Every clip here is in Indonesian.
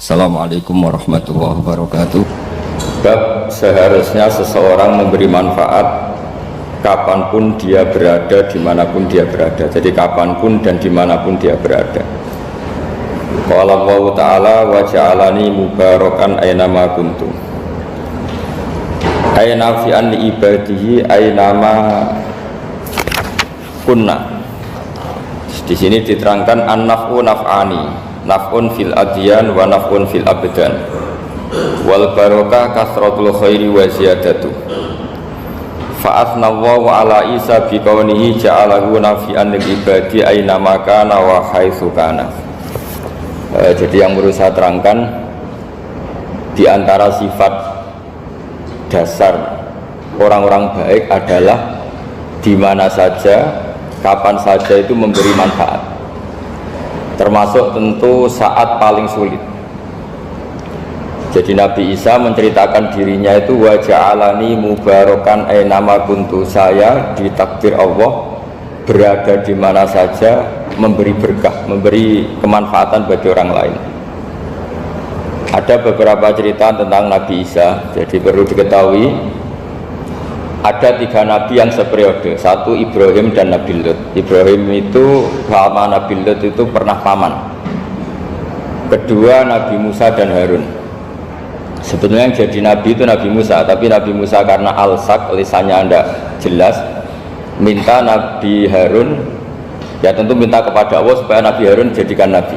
Assalamualaikum warahmatullahi wabarakatuh. Bab seharusnya seseorang memberi manfaat kapanpun dia berada, dimanapun dia berada. Jadi kapanpun dan dimanapun dia berada. Qala Allah Ta'ala wa ja'alani mubarakan aynama kuntu. Ayna fi an ibadihi aynama kunna. Di sini diterangkan an-naf'u naf'ani, naf'un fil adyan wa naf'un fil abdan. Wal barokah kasratul khairi wa ziyadatu. Fa'athnallahu ala Isa biqaunihi ja'alahu nafi'an lil ibadi aina makana wa haitsu kana. Jadi yang perlu saya terangkan, di antara sifat dasar orang-orang baik adalah di mana saja, kapan saja itu memberi manfaat. Termasuk tentu saat paling sulit. Jadi Nabi Isa menceritakan dirinya itu wa ja'alani mubarakan aynama kuntu, saya ditakdir Allah berada di mana saja memberi berkah, memberi kemanfaatan bagi orang lain. Ada beberapa cerita tentang Nabi Isa. Jadi perlu diketahui ada 3 nabi yang seperiode. Satu Ibrahim dan Nabi Lut. Ibrahim itu sama Nabi Lut itu pernah paman. Kedua Nabi Musa dan Harun. Sebetulnya yang jadi nabi itu Nabi Musa, tapi Nabi Musa karena alsak, lisannya tidak jelas, minta Nabi Harun, ya tentu minta kepada Allah supaya Nabi Harun jadikan nabi.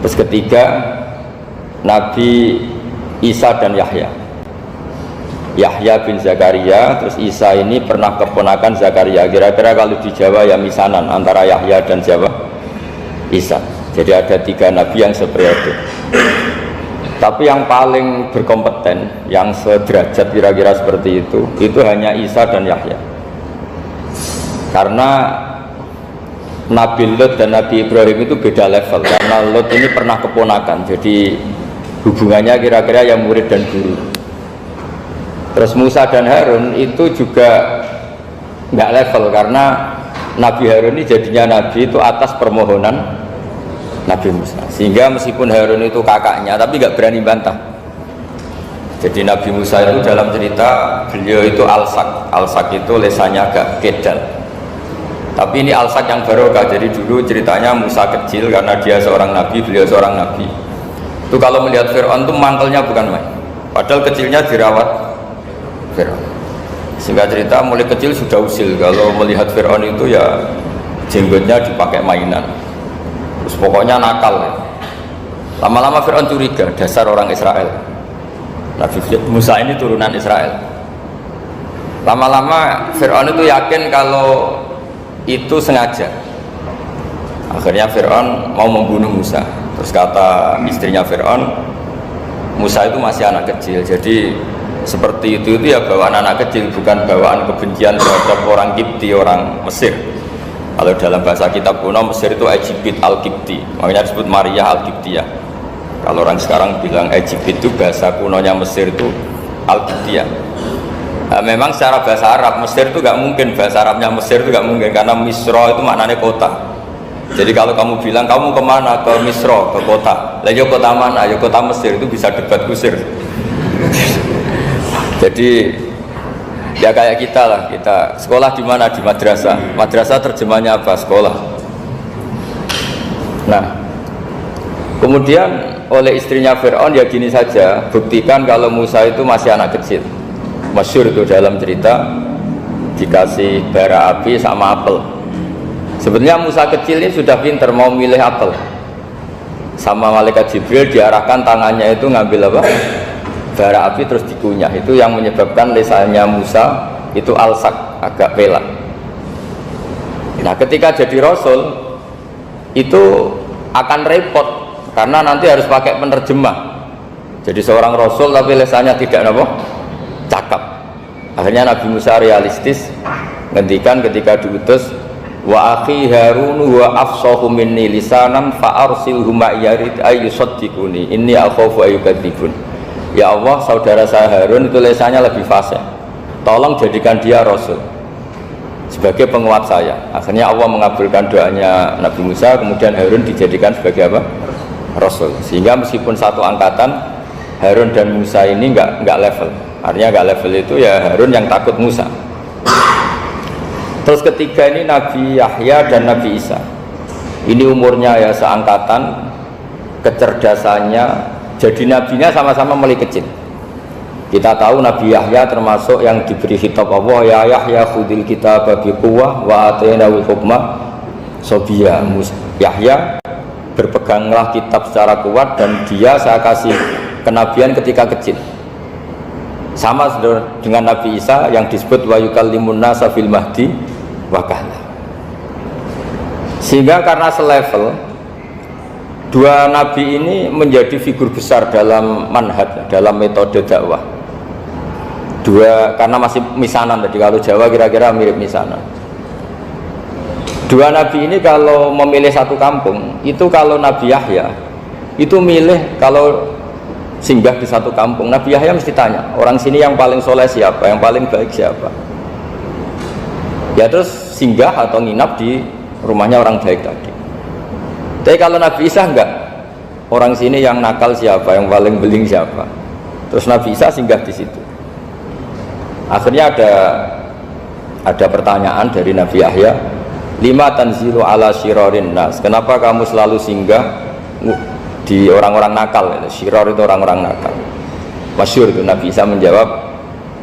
Terus ketiga Nabi Isa dan Yahya. Yahya bin Zakaria, terus Isa ini pernah keponakan Zakaria. Kira-kira kalau di Jawa ya misanan antara Yahya dan Jawa Isa. Jadi ada 3 nabi yang seperiode. Tapi yang paling berkompeten, yang sederajat kira-kira seperti itu hanya Isa dan Yahya. Karena Nabi Lut dan Nabi Ibrahim itu beda level. Karena Lut ini pernah keponakan, jadi hubungannya kira-kira yang murid dan guru. Terus Musa dan Harun itu juga nggak level, karena Nabi Harun ini jadinya nabi itu atas permohonan Nabi Musa, sehingga meskipun Harun itu kakaknya tapi nggak berani bantah. Jadi Nabi Musa itu dalam cerita beliau itu alsak itu lesannya agak kedal, tapi ini alsak yang barokah. Jadi dulu ceritanya Musa kecil karena dia seorang nabi, beliau seorang nabi. Itu kalau melihat Fir'aun itu mantelnya bukan main, padahal kecilnya dirawat Fir'aun. Sehingga cerita mulai kecil sudah usil, kalau melihat Fir'aun itu ya jenggotnya dipakai mainan. Terus pokoknya nakal ya. Lama-lama Fir'aun curiga, dasar orang Israel. Nabi Musa ini turunan Israel. Lama-lama Fir'aun itu yakin kalau itu sengaja. Akhirnya Fir'aun mau membunuh Musa. Terus kata istrinya Fir'aun, Musa itu masih anak kecil, jadi seperti itu ya bawaan anak kecil, bukan bawaan kebencian terhadap orang Kipti, orang Mesir. Kalau dalam bahasa kitab kuno Mesir itu Egypt al-Kipti, makanya disebut Maria al-Kiptiyah. Kalau orang sekarang bilang Egypt itu bahasa kunonya Mesir itu al-Kiptiyah. Nah, memang secara bahasa Arab Mesir itu gak mungkin, bahasa Arabnya Mesir itu gak mungkin, karena Misro itu maknanya kota. Jadi kalau kamu bilang kamu kemana, ke Misro, ke kota, lah ya kota mana, ya kota Mesir, itu bisa debat kusir. Jadi ya kayak kita lah, kita sekolah di mana, di madrasah. Madrasah terjemahnya apa? Sekolah. Nah, kemudian oleh istrinya Fir'aun ya gini saja, buktikan kalau Musa itu masih anak kecil. Masyhur itu dalam cerita, dikasih bara api sama apel. Sebetulnya Musa kecil ini sudah pinter mau milih apel. Sama malaikat Jibril diarahkan tangannya itu ngambil apa? Bara api terus dikunyah. Itu yang menyebabkan lisannya Musa itu alsak, agak pelak. Nah ketika jadi Rasul itu akan repot, karena nanti harus pakai penerjemah. Jadi seorang Rasul tapi lisannya tidak apa? Cakap. Akhirnya Nabi Musa realistis, ngendikan ketika diutus, wa akhi Harun wa afsahu minni lisanan fa arsilhu ma'yarid ayyusaddiquni inni akhafu ayyukadzibun. Ya Allah, saudara saya Harun itu lisannya lebih fasih, tolong jadikan dia Rasul sebagai penguat saya. Akhirnya Allah mengabulkan doanya Nabi Musa, kemudian Harun dijadikan sebagai apa? Rasul. Sehingga meskipun satu angkatan, Harun dan Musa ini nggak level. Artinya nggak level itu ya Harun yang takut Musa. Terus ketiga ini Nabi Yahya dan Nabi Isa. Ini umurnya ya seangkatan, kecerdasannya, jadi nabinya sama-sama mulai kecil. Kita tahu Nabi Yahya termasuk yang diberi khitab Allah, ya Yahya khudil kitab biquwwah wa atainahul hukma sobiyya. Yahya berpeganglah kitab secara kuat dan dia saya kasih kenabian ketika kecil. Sama dengan Nabi Isa yang disebut wa yukallimun nasa fil mahdi wa kahla. Sehingga karena selevel, dua nabi ini menjadi figur besar dalam manhaj, dalam metode dakwah. Dua, karena masih misanan tadi, kalau Jawa kira-kira mirip misanan. Dua nabi ini kalau memilih satu kampung, itu kalau Nabi Yahya itu milih kalau singgah di satu kampung, Nabi Yahya mesti tanya, orang sini yang paling soleh siapa, yang paling baik siapa. Ya terus singgah atau nginap di rumahnya orang baik tadi. Tapi kalau Nabi Isa enggak, orang sini yang nakal siapa, yang paling beling siapa. Terus Nabi Isa singgah di situ. Akhirnya ada pertanyaan dari Nabi Yahya, lima tanzilu ala syirarin nas, kenapa kamu selalu singgah di orang-orang nakal? Syirar itu orang-orang nakal. Masyhur itu Nabi Isa menjawab,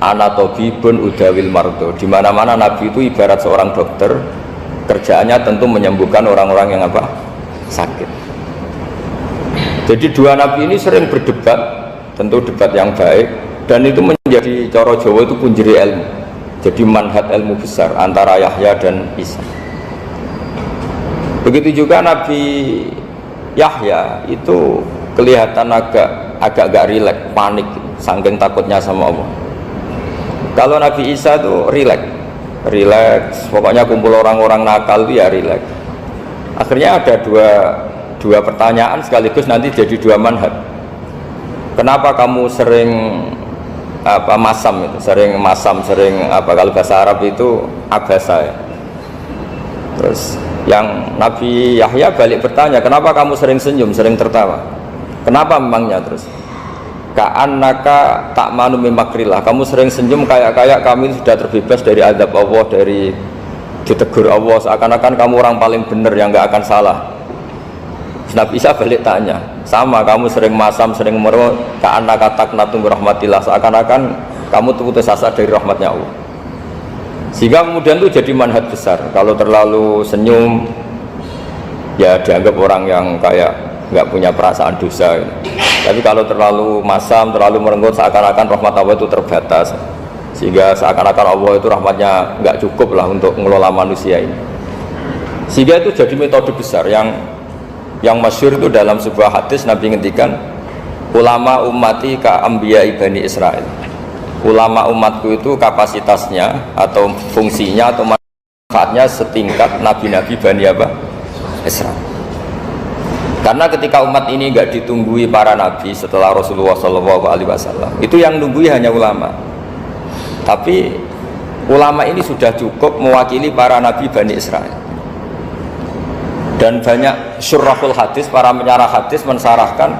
ana tabibun udawil mardo. Di mana-mana Nabi itu ibarat seorang dokter, kerjaannya tentu menyembuhkan orang-orang yang apa? Sakit. Jadi dua nabi ini sering berdebat, tentu debat yang baik, dan itu menjadi cara Jawa itu punjeri ilmu. Jadi manhaj ilmu besar antara Yahya dan Isa. Begitu juga Nabi Yahya itu kelihatan agak gak rileks, panik, saking takutnya sama Allah. Kalau Nabi Isa itu rileks, pokoknya kumpul orang-orang nakal itu ya rileks. Akhirnya ada dua pertanyaan sekaligus nanti jadi dua manhaj. Kenapa kamu sering masam itu, sering kalau bahasa Arab itu abasa ya. Terus yang Nabi Yahya balik bertanya, kenapa kamu sering senyum, sering tertawa? Kenapa memangnya? Terus ka'annaka ta'manu min makrillah, kamu sering senyum kayak kami sudah terbebas dari azab Allah, dari ditegur Allah, seakan-akan kamu orang paling benar yang nggak akan salah. Nabi Isa balik tanya, sama kamu sering masam, sering merwa, ka'annaka taqnatu min rahmatillah, seakan-akan kamu putus asa dari rahmatnya Allah. Sehingga kemudian itu jadi manhaj besar. Kalau terlalu senyum ya dianggap orang yang kayak nggak punya perasaan dosa gitu. Tapi kalau terlalu masam, terlalu merenggut, seakan-akan rahmat Allah itu terbatas, sehingga seakan-akan Allah itu rahmatnya nggak cukup lah untuk mengelola manusia ini. Sehingga itu jadi metode besar yang masyhur itu dalam sebuah hadis Nabi ngendikan, ulama ummati ka anbiya Bani Israil. Ulama umatku itu kapasitasnya atau fungsinya atau manfaatnya setingkat nabi-nabi Bani Israil. Karena ketika umat ini nggak ditunggui para nabi setelah Rasulullah SAW, itu yang nunggui hanya ulama. Tapi ulama ini sudah cukup mewakili para nabi Bani Israil. Dan banyak syurahul hadis, para penyarah hadis mensarahkan,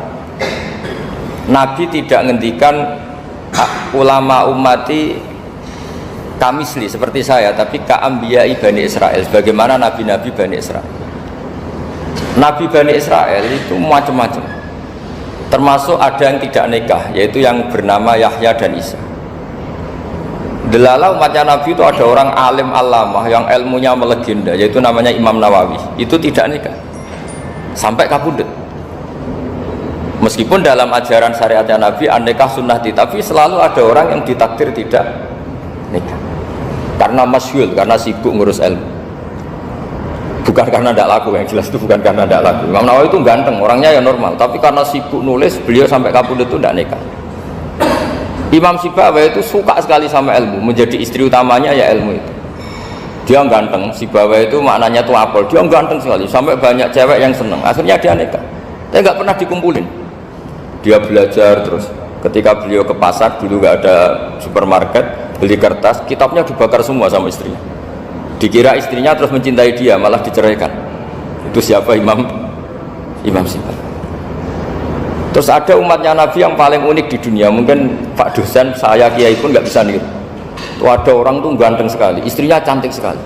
Nabi tidak ngendikan ulama ummati kamisli seperti saya, tapi ka'ambiyai Bani Israil, sebagaimana nabi-nabi Bani Israil. Nabi Bani Israel itu macam-macam, termasuk ada yang tidak nikah, yaitu yang bernama Yahya dan Isa. Delala umatnya Nabi itu ada orang alim alamah yang ilmunya melegenda, yaitu namanya Imam Nawawi, itu tidak nikah sampai kabudut. Meskipun dalam ajaran syariatnya Nabi an-nikah sunnati, tapi selalu ada orang yang ditakdir tidak nikah karena masyhul, karena sibuk ngurus ilmu, bukan karena tidak laku. Yang jelas itu bukan karena tidak laku. Imam Nawawi itu ganteng, orangnya ya normal, tapi karena sibuk nulis, beliau sampai kabudut itu tidak nikah. Imam Sibawai itu suka sekali sama ilmu, menjadi istri utamanya ya ilmu itu. Dia ganteng, Sibawai itu maknanya tuh apel, dia ganteng sekali, sampai banyak cewek yang seneng. Akhirnya dia nikah, tapi nggak pernah dikumpulin. Dia belajar terus. Ketika beliau ke pasar, dulu nggak ada supermarket, beli kertas, kitabnya dibakar semua sama istrinya. Dikira istrinya terus mencintai dia, malah diceraikan. Itu siapa? Imam Sibawai. Terus ada umatnya Nabi yang paling unik di dunia, mungkin Pak dosen, saya kiai pun nggak bisa niru. Itu ada orang tuh ganteng sekali, istrinya cantik sekali.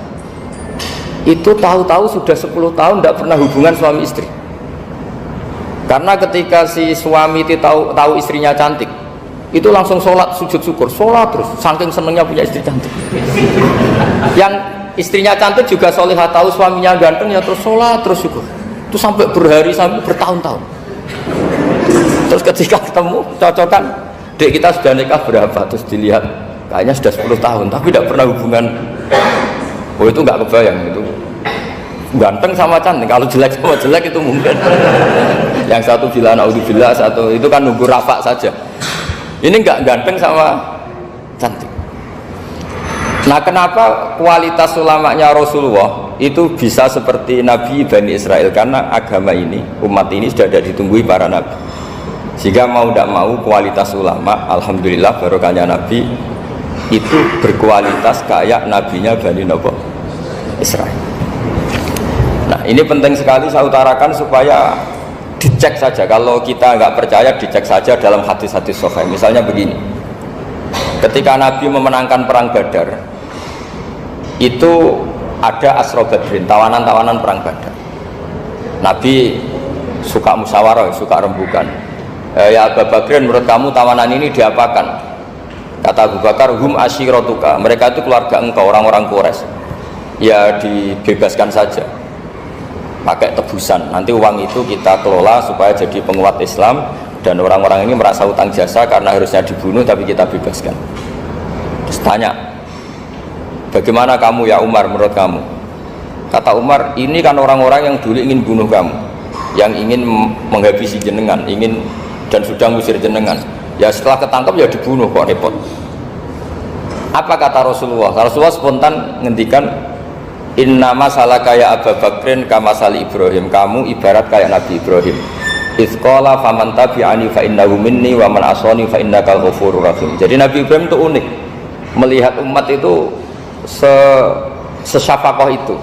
Itu tahu-tahu sudah 10 tahun tidak pernah hubungan suami istri. Karena ketika si suami itu tahu istrinya cantik, itu langsung sholat sujud syukur, sholat terus, saking senengnya punya istri cantik. Yang istrinya cantik juga solihah, tahu suaminya ganteng ya terus sholat terus syukur. Itu sampai berhari sampai bertahun-tahun. Terus ketika ketemu cocokan, dek kita sudah nikah berapa, terus dilihat kayaknya sudah 10 tahun tapi tidak pernah hubungan. Oh itu nggak kebayang, itu ganteng sama cantik, kalau jelek sama jelek itu mungkin. Yang satu bilang naudzubillah, satu itu kan nunggu rafa saja. Ini nggak ganteng sama cantik. Nah kenapa kualitas ulamanya Rasulullah itu bisa seperti Nabi Bani Israel? Karena agama ini, umat ini sudah ada ditunggui para nabi, sehingga mau tidak mau kualitas ulama, alhamdulillah barokahnya Nabi itu berkualitas kayak nabinya Bani Israel. Nah ini penting sekali saya utarakan supaya dicek saja. Kalau kita nggak percaya, dicek saja dalam hadis-hadis sahih. Misalnya begini, ketika Nabi memenangkan perang Badar, itu ada Asra Badrin, tawanan-tawanan perang Badar. Nabi suka musyawarah, suka rembukan. Ya Abu Bakrin, menurut kamu tawanan ini diapakan? Kata Abu Bakar, hum asyiratuka, mereka itu keluarga engkau, orang-orang Quraisy. Ya dibebaskan saja, pakai tebusan. Nanti uang itu kita kelola supaya jadi penguat Islam, dan orang-orang ini merasa utang jasa karena harusnya dibunuh tapi kita bebaskan. Terus tanya, bagaimana kamu ya Umar, menurut kamu? Kata Umar, ini kan orang-orang yang dulu ingin bunuh kamu, yang ingin menghabisi jenengan, ingin dan sudah ngusir jenengan. Ya setelah ketangkap ya dibunuh, kok repot. Apa kata Rasulullah? Rasulullah spontan ngendikan, inna masalah kayak Abu Bakrin kama sali Ibrahim, kamu ibarat kayak Nabi Ibrahim. Izqala faman tabi'ani fa innahu minni wa man asani fa innaka ghafurur rahim. Jadi Nabi Ibrahim itu unik, melihat umat itu sesyafakoh itu.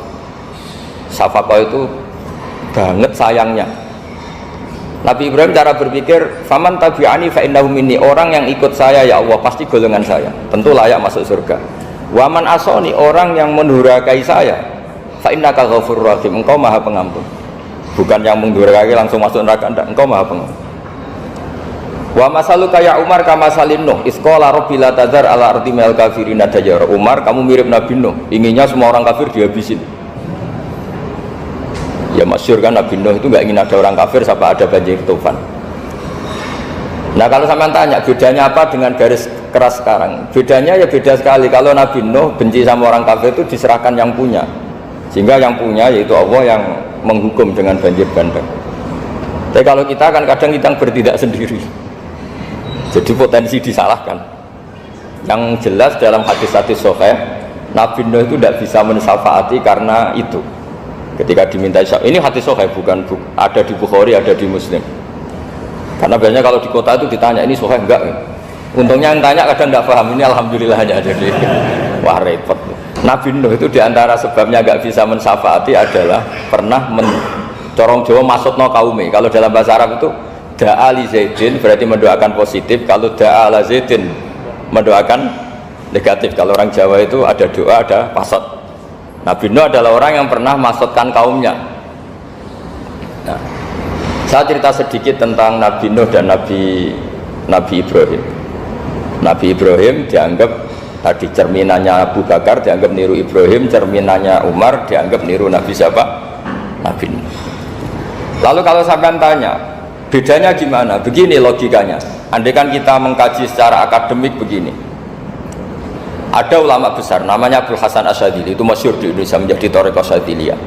Syafakoh itu banget sayangnya. Nabi Ibrahim cara berpikir, faman tabi'ani fa innahu minni, orang yang ikut saya ya Allah pasti golongan saya, tentu layak masuk surga. Wa man asani, orang yang mendurhakai saya, fa innaka ghafurur rahim, engkau maha pengampun. Bukan yang mendurhakai langsung masuk neraka, enggak, engkau maha pengampun. Wa masaluka ya Umar kama salin Nuh, isqala rabbi la tadzar ala ardi minal kafirina dajjara. Umar, kamu mirip Nabi Nuh, inginnya semua orang kafir dihabisin. Ya masyhur kan, Nabi Nuh itu nggak ingin ada orang kafir sampai ada banjir tufan. Nah kalau sampean tanya bedanya apa dengan garis keras sekarang, bedanya ya beda sekali. Kalau Nabi Nuh benci sama orang kafir itu diserahkan yang punya, sehingga yang punya yaitu Allah yang menghukum dengan banjir bandang. Tapi kalau kita kan kadang kita bertindak sendiri, jadi potensi disalahkan. Yang jelas dalam hadis-hadis sahih, Nabi Nuh itu tidak bisa mensyafaati karena itu. Ketika diminta ini hadis sahih, bukan ada di Bukhari, ada di Muslim. Karena biasanya kalau di kota itu ditanya ini sahih enggak. Untungnya yang tanya kadang enggak paham, ini alhamdulillah aja jadi. Wah repot. Nabi Nuh itu diantara sebabnya enggak bisa mensyafaati adalah pernah corong Jawa maksudno kaume. Kalau dalam bahasa Arab itu da'a li Zaidin berarti mendoakan positif, kalau da'a la Zaidin mendoakan negatif. Kalau orang Jawa itu ada doa, ada pasot. Nabi Nuh adalah orang yang pernah maksudkan kaumnya. Nah, saya cerita sedikit tentang Nabi Nuh dan Nabi Ibrahim. Nabi Ibrahim dianggap tadi cerminannya Abu Bakar, dianggap niru Ibrahim, cerminannya Umar, dianggap niru Nabi siapa? Nabi Nuh. Lalu kalau sampean tanya, bedanya gimana? Begini logikanya. Andai kan kita mengkaji secara akademik begini. Ada ulama besar namanya Abdul Hasan Asyadzili, itu masyhur di Indonesia menjadi Thariqah Syadziliyah.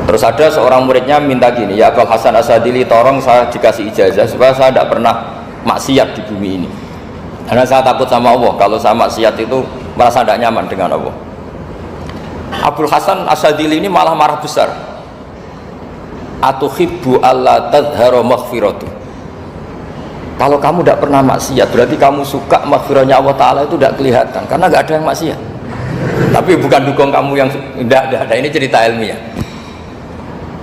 Terus ada seorang muridnya minta gini, ya Abdul Hasan Asyadzili, tolong saya dikasih ijazah supaya saya tidak pernah maksiat di bumi ini. Karena saya takut sama Allah, kalau saya maksiat itu merasa tidak nyaman dengan Allah. Abdul Hasan Asyadzili ini malah marah besar. Atuhibbu alla tadhhara maghfiratuh. Kalau kamu tidak pernah maksiat, berarti kamu suka maghfirahnya Allah Ta'ala itu tidak kelihatan, karena nggak ada yang maksiat. Tapi bukan dukung kamu yang tidak ada, ini cerita ilmiah.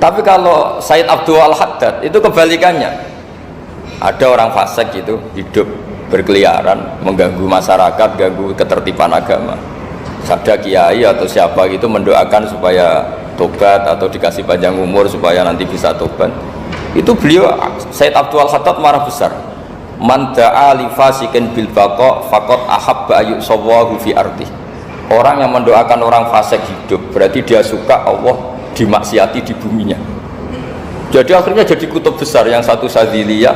Tapi kalau Said Abdul Al-Haddad itu kebalikannya. Ada orang fasik gitu hidup berkeliaran, mengganggu masyarakat, ganggu ketertiban agama. Ada kiai atau siapa gitu mendoakan supaya tobat atau dikasih panjang umur supaya nanti bisa tobat. Itu beliau Said Abdul Al-Haddad marah besar. Man da'a li fasikin bil baqa faqad ahabba ayu sawahu fi ardi. Orang yang mendoakan orang fasik hidup berarti dia suka Allah dimaksiati di buminya. Jadi akhirnya jadi kutub besar, yang satu Sadziliyah,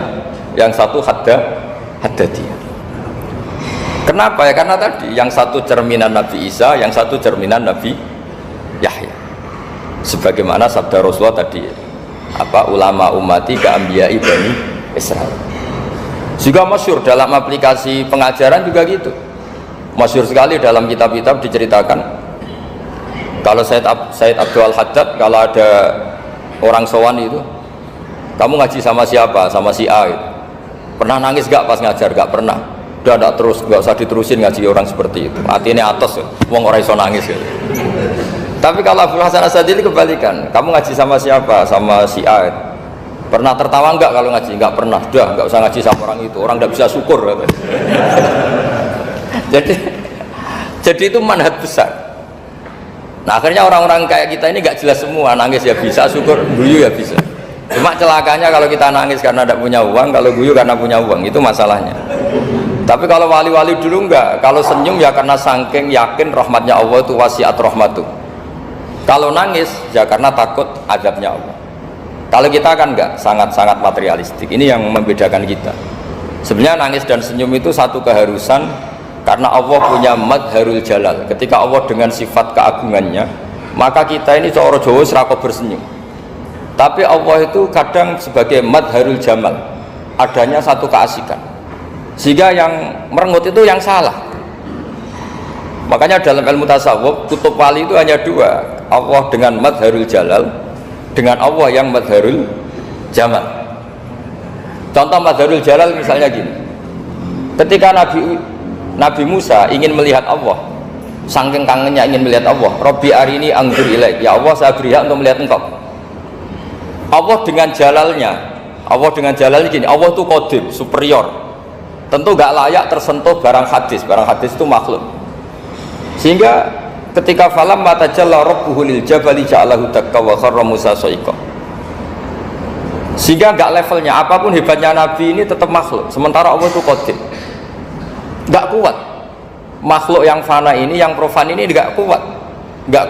yang satu Haddadiyah. Kenapa ya? Karena tadi yang satu cerminan Nabi Isa, yang satu cerminan Nabi Yahya. Sebagaimana sabda Rasulullah tadi, apa ulama ummati ka anbiya'i bani Israil. Juga masyhur dalam aplikasi pengajaran juga gitu. Masyhur sekali dalam kitab-kitab diceritakan. Kalau Said Abdul Al-Haddad, kalau ada orang sowan itu, kamu ngaji sama siapa? Sama si A gitu. Pernah nangis gak pas ngajar? Gak pernah. Udah gak terus, gak usah diterusin ngaji orang seperti itu. Hatinya atas ya, wong ora iso nangis ya. Tapi kalau Abdul Hasan As-Sadzili kebalikan. Kamu ngaji sama siapa? Sama si A. Pernah tertawa enggak kalau ngaji? Enggak pernah. Udah, enggak usah ngaji sama orang itu. Orang enggak bisa syukur. jadi itu manhaj besar. Nah, akhirnya orang-orang kayak kita ini enggak jelas semua. Nangis ya bisa, syukur, guyu ya bisa. Cuma celakanya kalau kita nangis karena tidak punya uang, kalau guyu karena punya uang, itu masalahnya. Tapi kalau wali-wali dulu enggak, kalau senyum ya karena saking yakin rahmatnya Allah itu wasiat rahmatu. Kalau nangis ya karena takut azabnya Allah. Kalau kita kan enggak, sangat-sangat materialistik. Ini yang membedakan kita. Sebenarnya nangis dan senyum itu satu keharusan karena Allah punya madharul jalal. Ketika Allah dengan sifat keagungannya, maka kita ini coro Jawa serako bersenyum. Tapi Allah itu kadang sebagai madharul jamal, adanya satu keasikan. Sehingga yang merengut itu yang salah. Makanya dalam ilmu tasawuf kutub wali itu hanya dua, Allah dengan madharul jalal, dengan Allah yang madharul jamal. Contoh madharul jalal misalnya gini, ketika Nabi Musa ingin melihat Allah, saking kangennya ingin melihat Allah, Robbi arini anzur ilaik, ya Allah saya beri hak untuk melihat engkau. Allah dengan jalalnya gini, Allah itu qadim, superior, tentu gak layak tersentuh barang hadis itu makhluk. Sehingga ketika falam matajalla rabbuhu lil jabali ja'alahu dakka wa kharra Musa sa'iqa, sehingga gak levelnya, apapun hebatnya Nabi ini tetap makhluk, sementara Allah itu qadim, gak kuat. Makhluk yang fana ini, yang profan ini gak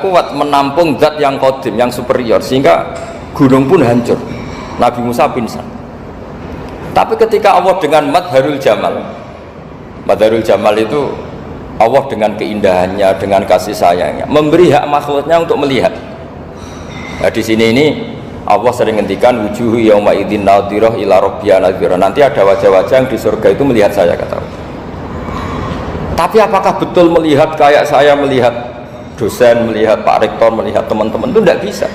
kuat menampung zat yang qadim, yang superior, sehingga gunung pun hancur, Nabi Musa pingsan. Tapi ketika Allah dengan madharul jamal itu Allah dengan keindahannya, dengan kasih sayangnya, memberi hak makhluknya untuk melihat. Nah, di sini ini Allah sering ngendikan wujuhu yauma idzin nadhirah ila rabbiha nadhirah. Nanti ada wajah-wajah yang di surga itu melihat saya, kata Allah. Tapi apakah betul melihat kayak saya melihat dosen, melihat Pak Rektor, melihat teman-teman? Itu tidak bisa.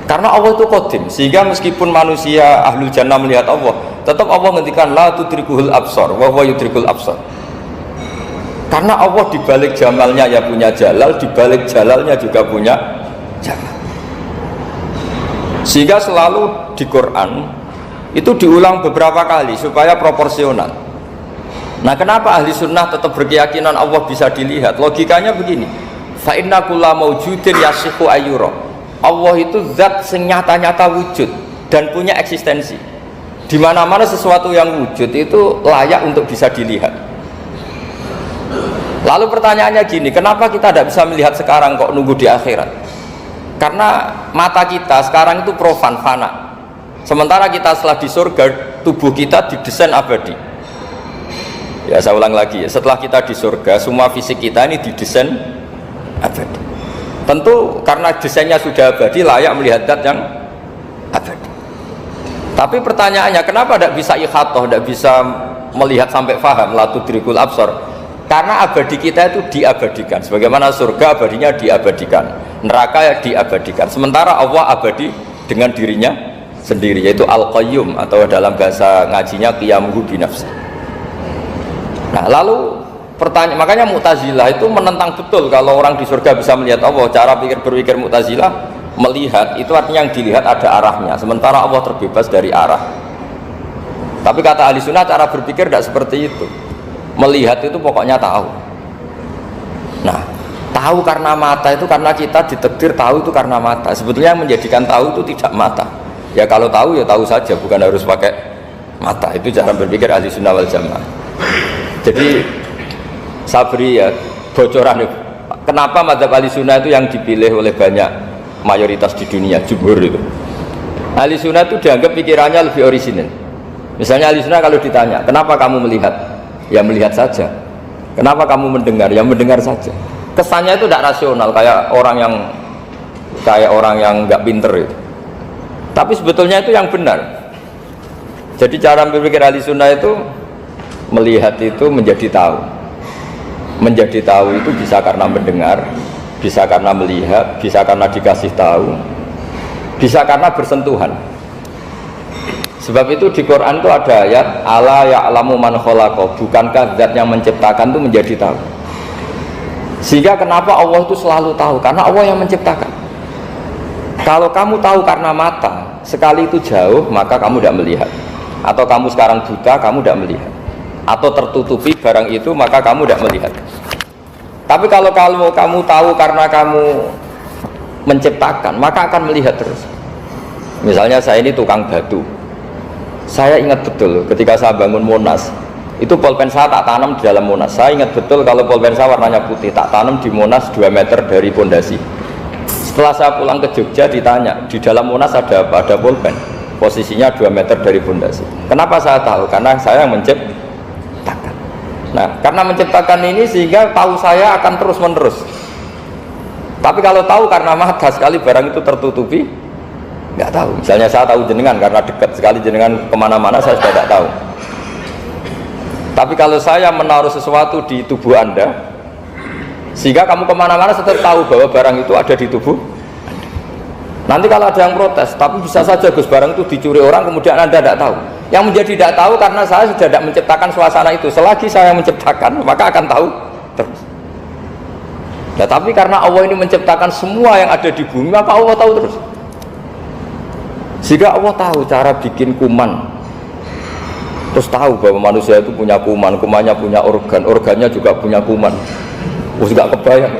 Karena Allah itu qadim, sehingga meskipun manusia ahlul jannah melihat Allah, tetap Allah ngendikan la tudrikuhul absar wa huwa yudrikul absar. Karena Allah dibalik jamalnya ya punya jalal, dibalik jalalnya juga punya jamal. Sehingga selalu di Quran itu diulang beberapa kali supaya proporsional. Nah, kenapa ahli sunnah tetap berkeyakinan Allah bisa dilihat? Logikanya begini, fa inna kulla maujudin yasihu ayyura. Allah itu zat yang nyata-nyata wujud dan punya eksistensi. Di mana-mana sesuatu yang wujud itu layak untuk bisa dilihat. Lalu pertanyaannya gini, kenapa kita tidak bisa melihat sekarang kok nunggu di akhirat? Karena mata kita sekarang itu profan, fana. Sementara kita setelah di surga, tubuh kita didesain abadi. Ya, saya ulang lagi ya, setelah kita di surga, semua fisik kita ini didesain abadi. Tentu karena desainnya sudah abadi, layak melihat zat yang abadi. Tapi pertanyaannya, kenapa tidak bisa ikhatoh, tidak bisa melihat sampai faham la tudrikul absar? Karena abadi kita itu diabadikan, sebagaimana surga abadinya diabadikan, neraka ya diabadikan. Sementara Allah abadi dengan dirinya sendiri, yaitu Al-Qayyum, atau dalam bahasa ngajinya qiyamuhu binafsi. Nah, lalu pertanyaan, makanya Mu'tazilah itu menentang betul kalau orang di surga bisa melihat Allah. Cara berpikir Mu'tazilah, Melihat itu artinya yang dilihat ada arahnya, sementara Allah terbebas dari arah. Tapi kata ahli sunnah cara berpikir tidak seperti itu. Melihat itu pokoknya tahu. Nah, tahu karena mata itu karena kita ditakdir tahu itu karena mata. Sebetulnya yang menjadikan tahu itu tidak mata. Ya kalau tahu ya tahu saja, bukan harus pakai mata. Itu cara berpikir ahli sunnah wal jamaah. Jadi sabri ya bocoran. Kenapa mazhab ahli sunnah itu yang dipilih oleh banyak mayoritas di dunia, jumhur itu. Ahli sunnah itu dianggap pikirannya lebih orisinal. Misalnya ahli sunnah kalau ditanya, kenapa kamu melihat? Ya melihat saja. Kenapa kamu mendengar? Ya mendengar saja. Kesannya itu tidak rasional, kayak orang yang nggak pinter itu. Tapi sebetulnya itu yang benar. Jadi cara berpikir ahli sunnah itu melihat itu menjadi tahu. Menjadi tahu itu bisa karena mendengar, bisa karena melihat, bisa karena dikasih tahu, bisa karena bersentuhan. Sebab itu di Quran itu ada ayat ala ya'lamu man khalaqa, bukankah zat yang menciptakan itu menjadi tahu. Sehingga kenapa Allah itu selalu tahu? Karena Allah yang menciptakan. Kalau kamu tahu karena mata, sekali itu jauh maka kamu tidak melihat. Atau kamu sekarang buta, kamu tidak melihat. Atau tertutupi barang itu maka kamu tidak melihat. Tapi kalau kamu tahu karena kamu menciptakan, maka akan melihat terus. Misalnya saya ini tukang batu. Saya ingat betul ketika saya bangun Monas, itu pulpen saya tak tanam di dalam Monas. Saya ingat betul kalau pulpen saya warnanya putih, tak tanam di Monas 2 meter dari pondasi. Setelah saya pulang ke Jogja ditanya, di dalam Monas ada apa? Ada pulpen, posisinya 2 meter dari pondasi. Kenapa saya tahu? Karena saya yang menciptakan. Nah, karena menciptakan ini sehingga tahu saya akan terus menerus. Tapi kalau tahu karena mata, sekali barang itu tertutupi, nggak tahu. Misalnya saya tahu jenengan karena dekat sekali jenengan kemana-mana saya sudah tidak tahu. Tapi kalau saya menaruh sesuatu di tubuh Anda, sehingga kamu kemana-mana tetap tahu bahwa barang itu ada di tubuh Anda. Nanti kalau ada yang protes, tapi bisa saja Gus barang itu dicuri orang kemudian Anda tidak tahu. Yang menjadi tidak tahu karena saya sudah tidak menciptakan suasana itu. Selagi saya menciptakan maka akan tahu terus. Ya, tapi karena Allah ini menciptakan semua yang ada di bumi maka Allah tahu terus. Jika Allah tahu cara bikin kuman, terus tahu bahwa manusia itu punya kuman, kumannya punya organ, organnya juga punya kuman. Terus nggak kebayang.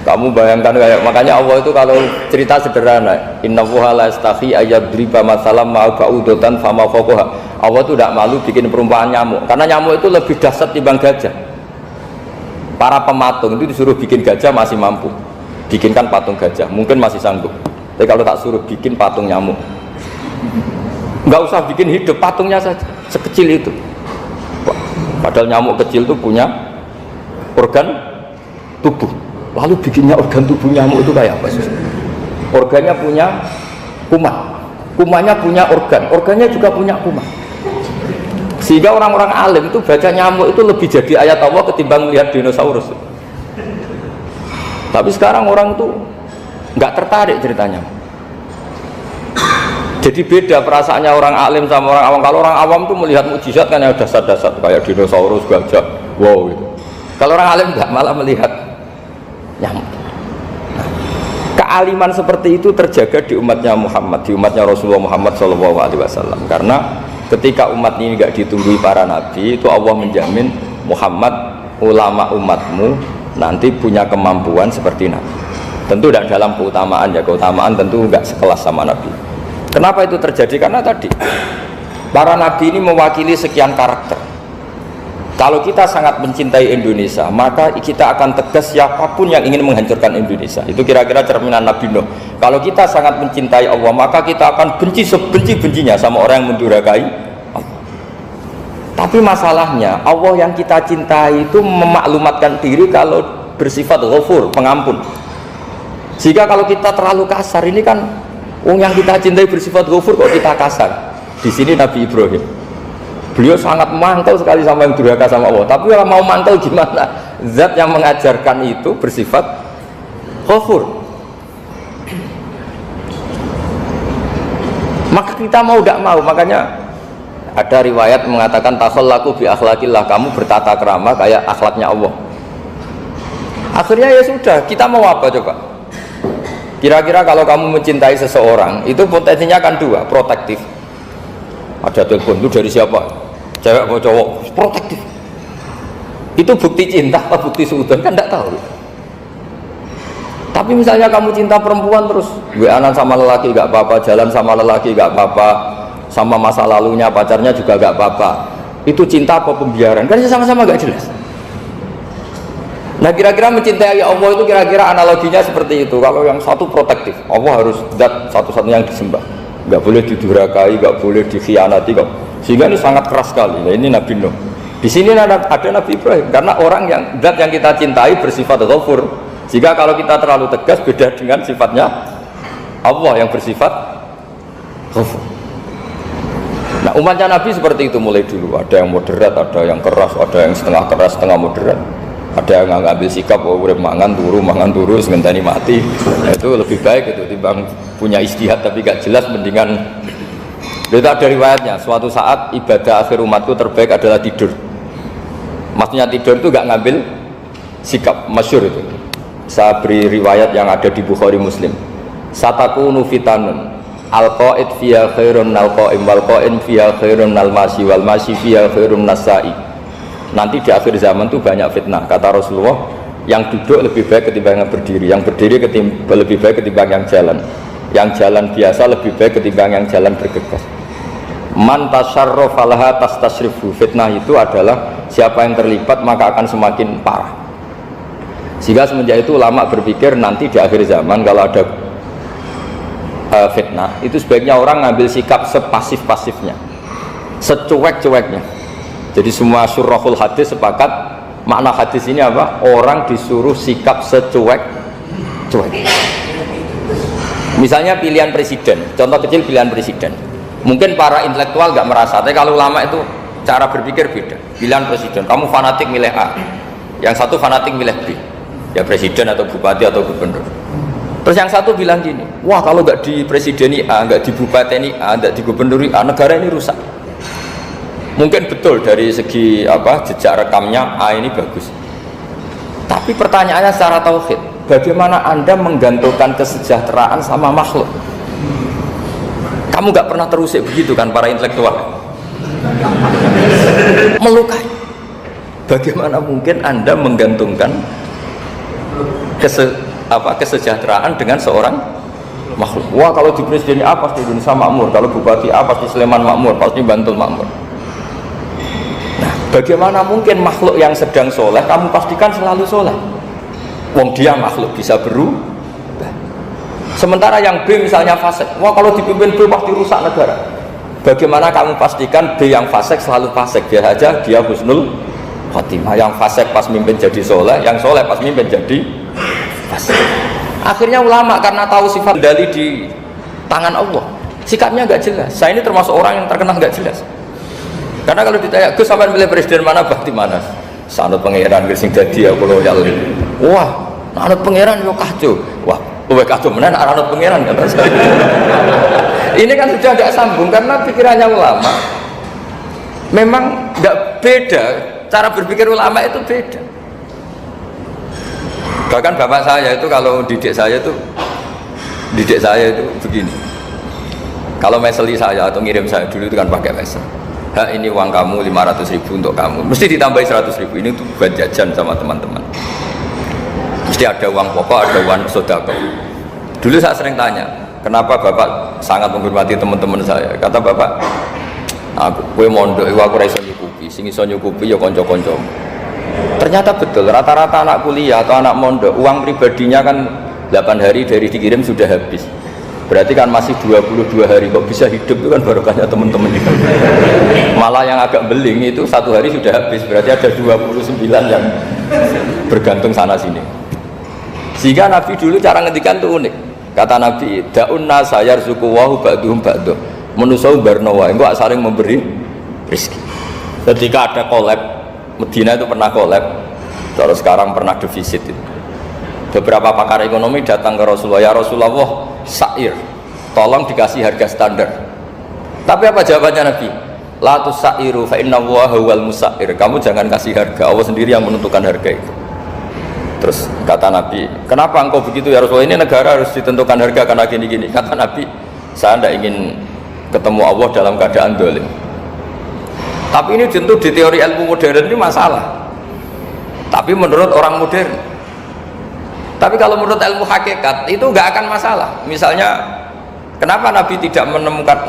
Kamu bayangkan kayak makanya Allah itu kalau cerita sederhana, innallaha la yastahi ayyadriba matsalam ma ba'udatan fama fawqaha. Allah itu tidak malu bikin perumpamaan nyamuk, karena nyamuk itu lebih dahsyat dibanding gajah. Para pematung itu disuruh bikin gajah masih mampu, bikinkan patung gajah, mungkin masih sanggup. Tapi kalau tak suruh bikin patung nyamuk, nggak usah bikin hidup, patungnya saja sekecil itu. Padahal nyamuk kecil itu punya organ tubuh. Lalu bikinnya organ tubuh nyamuk itu kayak apa sih? Organnya punya kuman, kumannya punya organ, organnya juga punya kuman. Sehingga orang-orang alim itu baca nyamuk itu lebih jadi ayat Allah ketimbang melihat dinosaurus. Tapi sekarang orang itu nggak tertarik ceritanya. Jadi beda perasaannya orang alim sama orang awam. Kalau orang awam tuh melihat mukjizat kan yang dasar-dasar kayak dinosaurus, gajah, wow gitu. Kalau orang alim nggak, malah melihat nyamuk. Nah, kealiman seperti itu terjaga di umatnya Muhammad, di umatnya Rasulullah Muhammad SAW. Karena ketika umat ini nggak ditumbuhi para nabi, itu Allah menjamin Muhammad, ulama umatmu nanti punya kemampuan seperti nabi. Tentu tidak dalam keutamaan ya, keutamaan tentu nggak sekelas sama nabi. Kenapa itu terjadi? Karena tadi para nabi ini mewakili sekian karakter. Kalau kita sangat mencintai Indonesia, maka kita akan tegas siapapun yang ingin menghancurkan Indonesia. Itu kira-kira cerminan Nabi Nuh. Kalau kita sangat mencintai Allah, maka kita akan benci sebenci-bencinya sama orang yang mendurhakai Allah. Tapi masalahnya Allah yang kita cintai itu memaklumatkan diri kalau bersifat ghafur, pengampun. Jika kalau kita terlalu kasar, ini kan yang kita cintai bersifat ghafur kok kita kasar. Di sini Nabi Ibrahim, beliau sangat mangkel sekali sama yang durhaka sama Allah. Tapi kalau mau mangkel gimana? Zat yang mengajarkan itu bersifat ghafur. Maka kita mau tidak mau, makanya ada riwayat mengatakan takhallaku bi akhlaqillah, kamu bertata krama kayak akhlaknya Allah. Akhirnya ya sudah, kita mau apa coba? Kira-kira kalau kamu mencintai seseorang, itu potensinya kan dua, protektif. Ada telepon, itu dari siapa? Cewek atau cowok? Protektif. Itu bukti cinta apa bukti suudon? Kan tidak tahu. Tapi misalnya kamu cinta perempuan terus, WA-an sama lelaki gak apa-apa, jalan sama lelaki gak apa-apa, sama masa lalunya pacarnya juga gak apa-apa. Itu cinta apa pembiaran? Kan sama-sama gak jelas. Nah kira-kira mencintai Allah itu kira-kira analoginya seperti itu. Kalau yang satu protektif, Allah harus zat satu-satunya yang disembah, nggak boleh didurhakai, nggak boleh dikhianati, sehingga ini sangat keras sekali. Nah, ini Nabi Nuh. Di sini ada Nabi Ibrahim, karena orang yang zat yang kita cintai bersifat ghafur. Jika kalau kita terlalu tegas beda dengan sifatnya Allah yang bersifat ghafur. Nah umatnya Nabi seperti itu mulai dulu. Ada yang moderat, ada yang keras, ada yang setengah keras, setengah moderat. Ada yang ngambil sikap, oh udah mangan turu, sementara mati. Nah, itu lebih baik itu timbang punya istihad tapi gak jelas, mendingan. Itu ada riwayatnya. Suatu saat ibadah akhir umatku terbaik adalah tidur. Maksudnya tidur itu gak ngambil sikap, masyhur itu. Saya beri riwayat yang ada di Bukhari Muslim. Satakunu fitanun al-qa'id fiha khairun al-qa'im wal-qa'in fiha khairun al-masi wal-masi fiha khairun nasai. Nanti di akhir zaman itu banyak fitnah, kata Rasulullah. Yang duduk lebih baik ketimbang yang berdiri, yang berdiri lebih baik ketimbang yang jalan biasa lebih baik ketimbang yang jalan bergegas. Man tasyarrafa laha tastasrifu. Fitnah itu adalah siapa yang terlibat maka akan semakin parah. Sehingga semenjak itu ulama berpikir nanti di akhir zaman kalau ada fitnah itu sebaiknya orang ngambil sikap sepasif-pasifnya, secuek-cueknya. Jadi semua syurahul hadis sepakat makna hadis ini apa? Orang disuruh sikap secuek-cuek. Misalnya pilihan presiden, contoh kecil pilihan presiden. Mungkin para intelektual nggak merasa, tapi kalau ulama itu cara berpikir beda. Pilihan presiden, kamu fanatik milih A, yang satu fanatik milih B, ya presiden atau bupati atau gubernur. Terus yang satu bilang gini, wah kalau nggak di presideni A, nggak di bupati A, nggak di gubernuri A, negara ini rusak. Mungkin betul dari segi jejak rekamnya A ini bagus. Tapi pertanyaannya secara tauhid, bagaimana Anda menggantungkan kesejahteraan sama makhluk? Kamu nggak pernah terusik begitu kan para intelektual? Melukai. Bagaimana mungkin Anda menggantungkan kesejahteraan dengan seorang makhluk? Wah kalau di presiden A pasti Indonesia makmur, kalau bupati A pasti Sleman makmur, pasti Bantul makmur. Bagaimana mungkin makhluk yang sedang soleh kamu pastikan selalu soleh? Wong dia makhluk bisa berubah. Sementara yang B misalnya fasik, wah kalau dipimpin B pasti rusak negara. Bagaimana kamu pastikan B yang fasik selalu fasik? Biar aja dia husnul khotimah. Yang fasik pas mimpin jadi soleh, yang soleh pas mimpin jadi fasik. Akhirnya ulama karena tahu sifat kendali di tangan Allah, sikapnya nggak jelas. Saya ini termasuk orang yang terkena nggak jelas. Karena kalau ditanya, Gus sampai pilih presiden mana, bakti mana? Sanut pangeran sing dadi aku loyal. Wah, anut pangeran yo kacau. Wah, kowe kacau menan anut pangeran kata saya. Ini kan sudah tidak sambung karena pikirannya ulama. Memang tidak beda, cara berpikir ulama itu beda. Bahkan bapak saya itu kalau didik saya itu begini. Kalau meseli saya atau ngirim saya dulu itu kan pakai mesel. Ini uang kamu 500.000 untuk kamu, mesti ditambahi 100.000. Ini tuh buat jajan sama teman-teman. Mesti ada uang pokok, ada uang sodako. Dulu saya sering tanya, kenapa bapak sangat menghormati teman-teman saya? Kata bapak, aku mondok, aku raiso nyukupi, sing iso nyukupi ya konco-konco. Ternyata betul, rata-rata anak kuliah atau anak mondok, uang pribadinya kan 8 hari dari dikirim sudah habis. Berarti kan masih 22 hari, kok bisa hidup itu kan barokahnya teman-teman itu. Malah yang agak beling itu 1 hari sudah habis, berarti ada 29 yang bergantung sana sini. Sehingga Nabi dulu cara ngedikan itu unik. Kata Nabi, da'un nasa yarzuqu wahu ba'duhum ba'duh. Manusa barnawa, engko saling memberi rezeki. Ketika ada collab, Medina itu pernah collab, terus sekarang pernah defisit itu. Beberapa pakar ekonomi datang ke Rasulullah, ya Rasulullah, sa'ir, tolong dikasih harga standar. Tapi apa jawabannya Nabi? La tusa'iru fa inna Allaha huwal musa'ir. Kamu jangan kasih harga, Allah sendiri yang menentukan harga itu. Terus kata Nabi, kenapa engkau begitu ya Rasulullah, ini negara harus ditentukan harga karena gini-gini. Kata Nabi, saya tidak ingin ketemu Allah dalam keadaan dolim. Tapi ini tentu di teori ilmu modern ini masalah, tapi menurut orang modern. Tapi kalau menurut ilmu hakikat itu nggak akan masalah. Misalnya kenapa Nabi tidak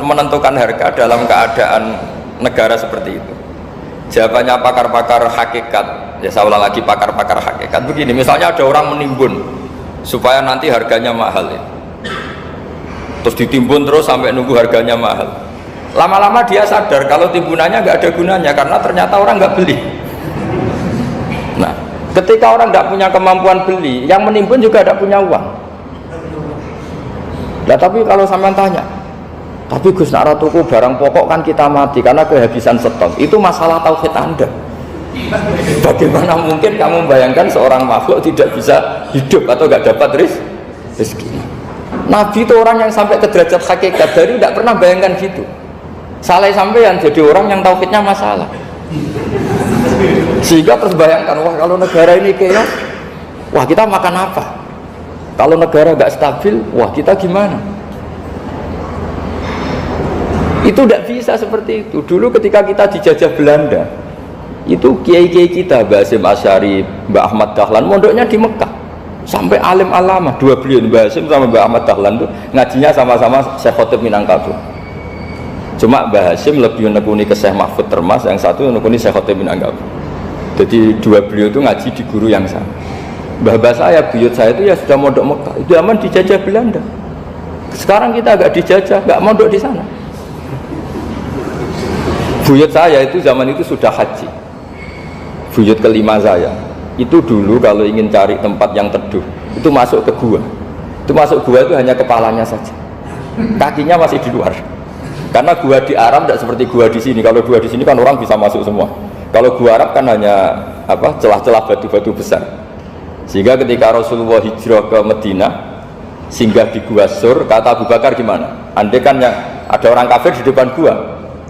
menentukan harga dalam keadaan negara seperti itu? Jawabannya pakar-pakar hakikat, ya saya ulang lagi, pakar-pakar hakikat begini. Misalnya ada orang menimbun supaya nanti harganya mahal ya. Terus ditimbun terus sampai nunggu harganya mahal. Lama-lama dia sadar kalau timbunannya nggak ada gunanya karena ternyata orang nggak beli. Nah, ketika orang nggak punya kemampuan beli, yang menimbun juga tidak punya uang. Nah, tapi kalau sampean tanya, tapi Gus nak tuku barang pokok kan kita mati karena kehabisan stok. Itu masalah tauhid Anda. Bagaimana mungkin kamu bayangkan seorang makhluk tidak bisa hidup atau nggak dapat rezeki? Nabi itu orang yang sampai ke derajat hakikat, dari tidak pernah bayangkan gitu. Saleh sampean jadi orang yang tauhidnya masalah. Sehingga terus bayangkan, wah kalau negara ini keos, wah kita makan apa? Kalau negara nggak stabil, wah kita gimana? Itu tidak bisa seperti itu. Dulu ketika kita dijajah Belanda, itu kiai-kiai kita, Mbah Hasyim Asy'ari, Mbah Ahmad Dahlan, mondoknya di Mekah. Sampai alim alamah, dua beliau, Mbah Hasyim sama Mbah Ahmad Dahlan itu ngajinya sama-sama Syekh Khotib Minangkabau. Cuma Mbah Hasyim lebih menekuni ke Syekh Mahfud Termas, yang satu menekuni Syekh Khotib Minangkabau. Jadi dua beliau itu ngaji di guru yang sama. Mbah saya, buyut saya itu ya sudah mondok Mekah, itu aman dijajah Belanda. Sekarang kita agak dijajah, nggak mondok di sana. Buyut saya itu zaman itu sudah haji. Buyut kelima saya itu dulu kalau ingin cari tempat yang teduh itu masuk ke gua. Itu masuk gua itu hanya kepalanya saja, kakinya masih di luar. Karena gua di Arab tidak seperti gua di sini. Kalau gua di sini kan orang bisa masuk semua. Kalau gua Arab kan hanya celah-celah batu-batu besar. Sehingga ketika Rasulullah hijrah ke Madinah, singgah di Gua Sur, kata Abu Bakar gimana? Andai kan yang ada orang kafir di depan gua,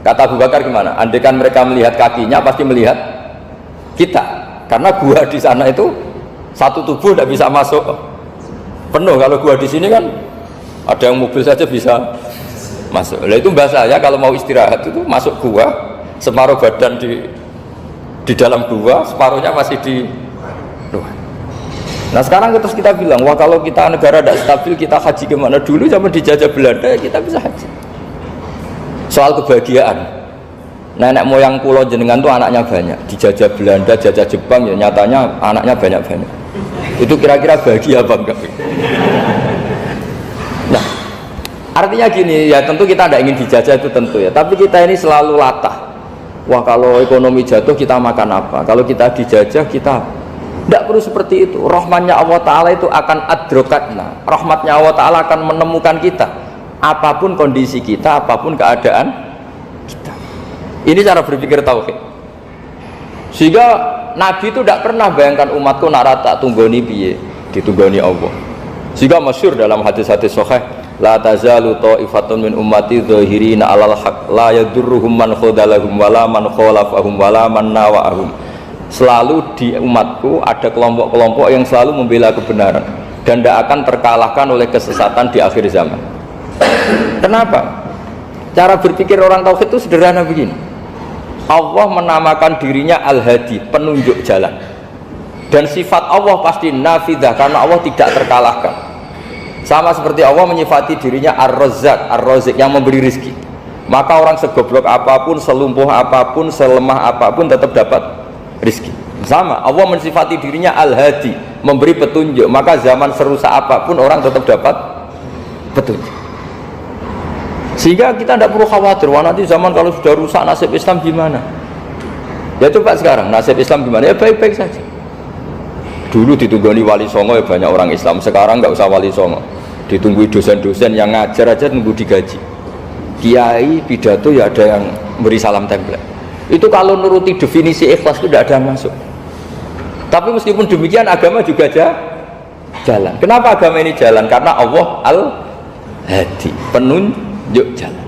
kata Abu Bakar gimana? Andai kan mereka melihat kakinya pasti melihat kita. Karena gua di sana itu satu tubuh tidak bisa masuk penuh. Kalau gua di sini kan ada yang mobil saja bisa masuk. Nah itu bahasa saya kalau mau istirahat itu masuk gua, separuh badan di dalam gua, separuhnya masih di luar. Nah sekarang terus kita bilang, wah kalau kita negara tidak stabil kita haji kemana? Dulu zaman dijajah Belanda ya kita bisa haji. Soal kebahagiaan, nenek moyang pulau jenengan tuh anaknya banyak, dijajah Belanda, jajah Jepang ya nyatanya anaknya banyak-banyak. Itu kira-kira bahagia apa enggak? Nah artinya gini ya, tentu kita tidak ingin dijajah itu tentu ya, tapi kita ini selalu latah. Wah kalau ekonomi jatuh kita makan apa? Kalau kita dijajah kita tidak perlu seperti itu. Rahmatnya Allah Ta'ala itu akan adrokatna. Rahmatnya Allah Ta'ala akan menemukan kita apapun kondisi kita, apapun keadaan kita. Ini cara berpikir tauhid. Sehingga Nabi itu tidak pernah bayangkan umatku narata tunggoni piye, ditunggoni Allah. Sehingga masyhur dalam hadis-hadis sahih, la tazalu ta'ifatun min ummati dzahirina 'alal haq la yadurruhum man khadalahum wala man khalafahum wala man nawa'ahum. Selalu di umatku ada kelompok-kelompok yang selalu membela kebenaran dan tidak akan terkalahkan oleh kesesatan di akhir zaman. Kenapa? Cara berpikir orang tauhid itu sederhana begini. Allah menamakan dirinya Al-Hadi, penunjuk jalan. Dan sifat Allah pasti nafidah karena Allah tidak terkalahkan. Sama seperti Allah menyifati dirinya Ar-Razzaq, Ar-Razik yang memberi rizki. Maka orang segoblok apapun, selumpuh apapun, selemah apapun tetap dapat rizki. Sama, Allah mensifati dirinya Al-Hadi, memberi petunjuk. Maka zaman serusak apapun orang tetap dapat petunjuk. Sehingga kita tidak perlu khawatir, wah nanti zaman kalau sudah rusak nasib Islam gimana? Ya coba sekarang nasib Islam gimana? Ya baik-baik saja. Dulu ditunggoni wali songo ya banyak orang Islam. Sekarang nggak usah wali songo, ditunggui dosen-dosen yang ngajar aja tunggu digaji. Kiai pidato ya ada yang beri salam template. Itu kalau nuruti definisi ikhlas itu tidak ada yang masuk. Tapi meskipun demikian agama juga jalan. Kenapa agama ini jalan? Karena Allah Al-Hadi, penunjuk jalan.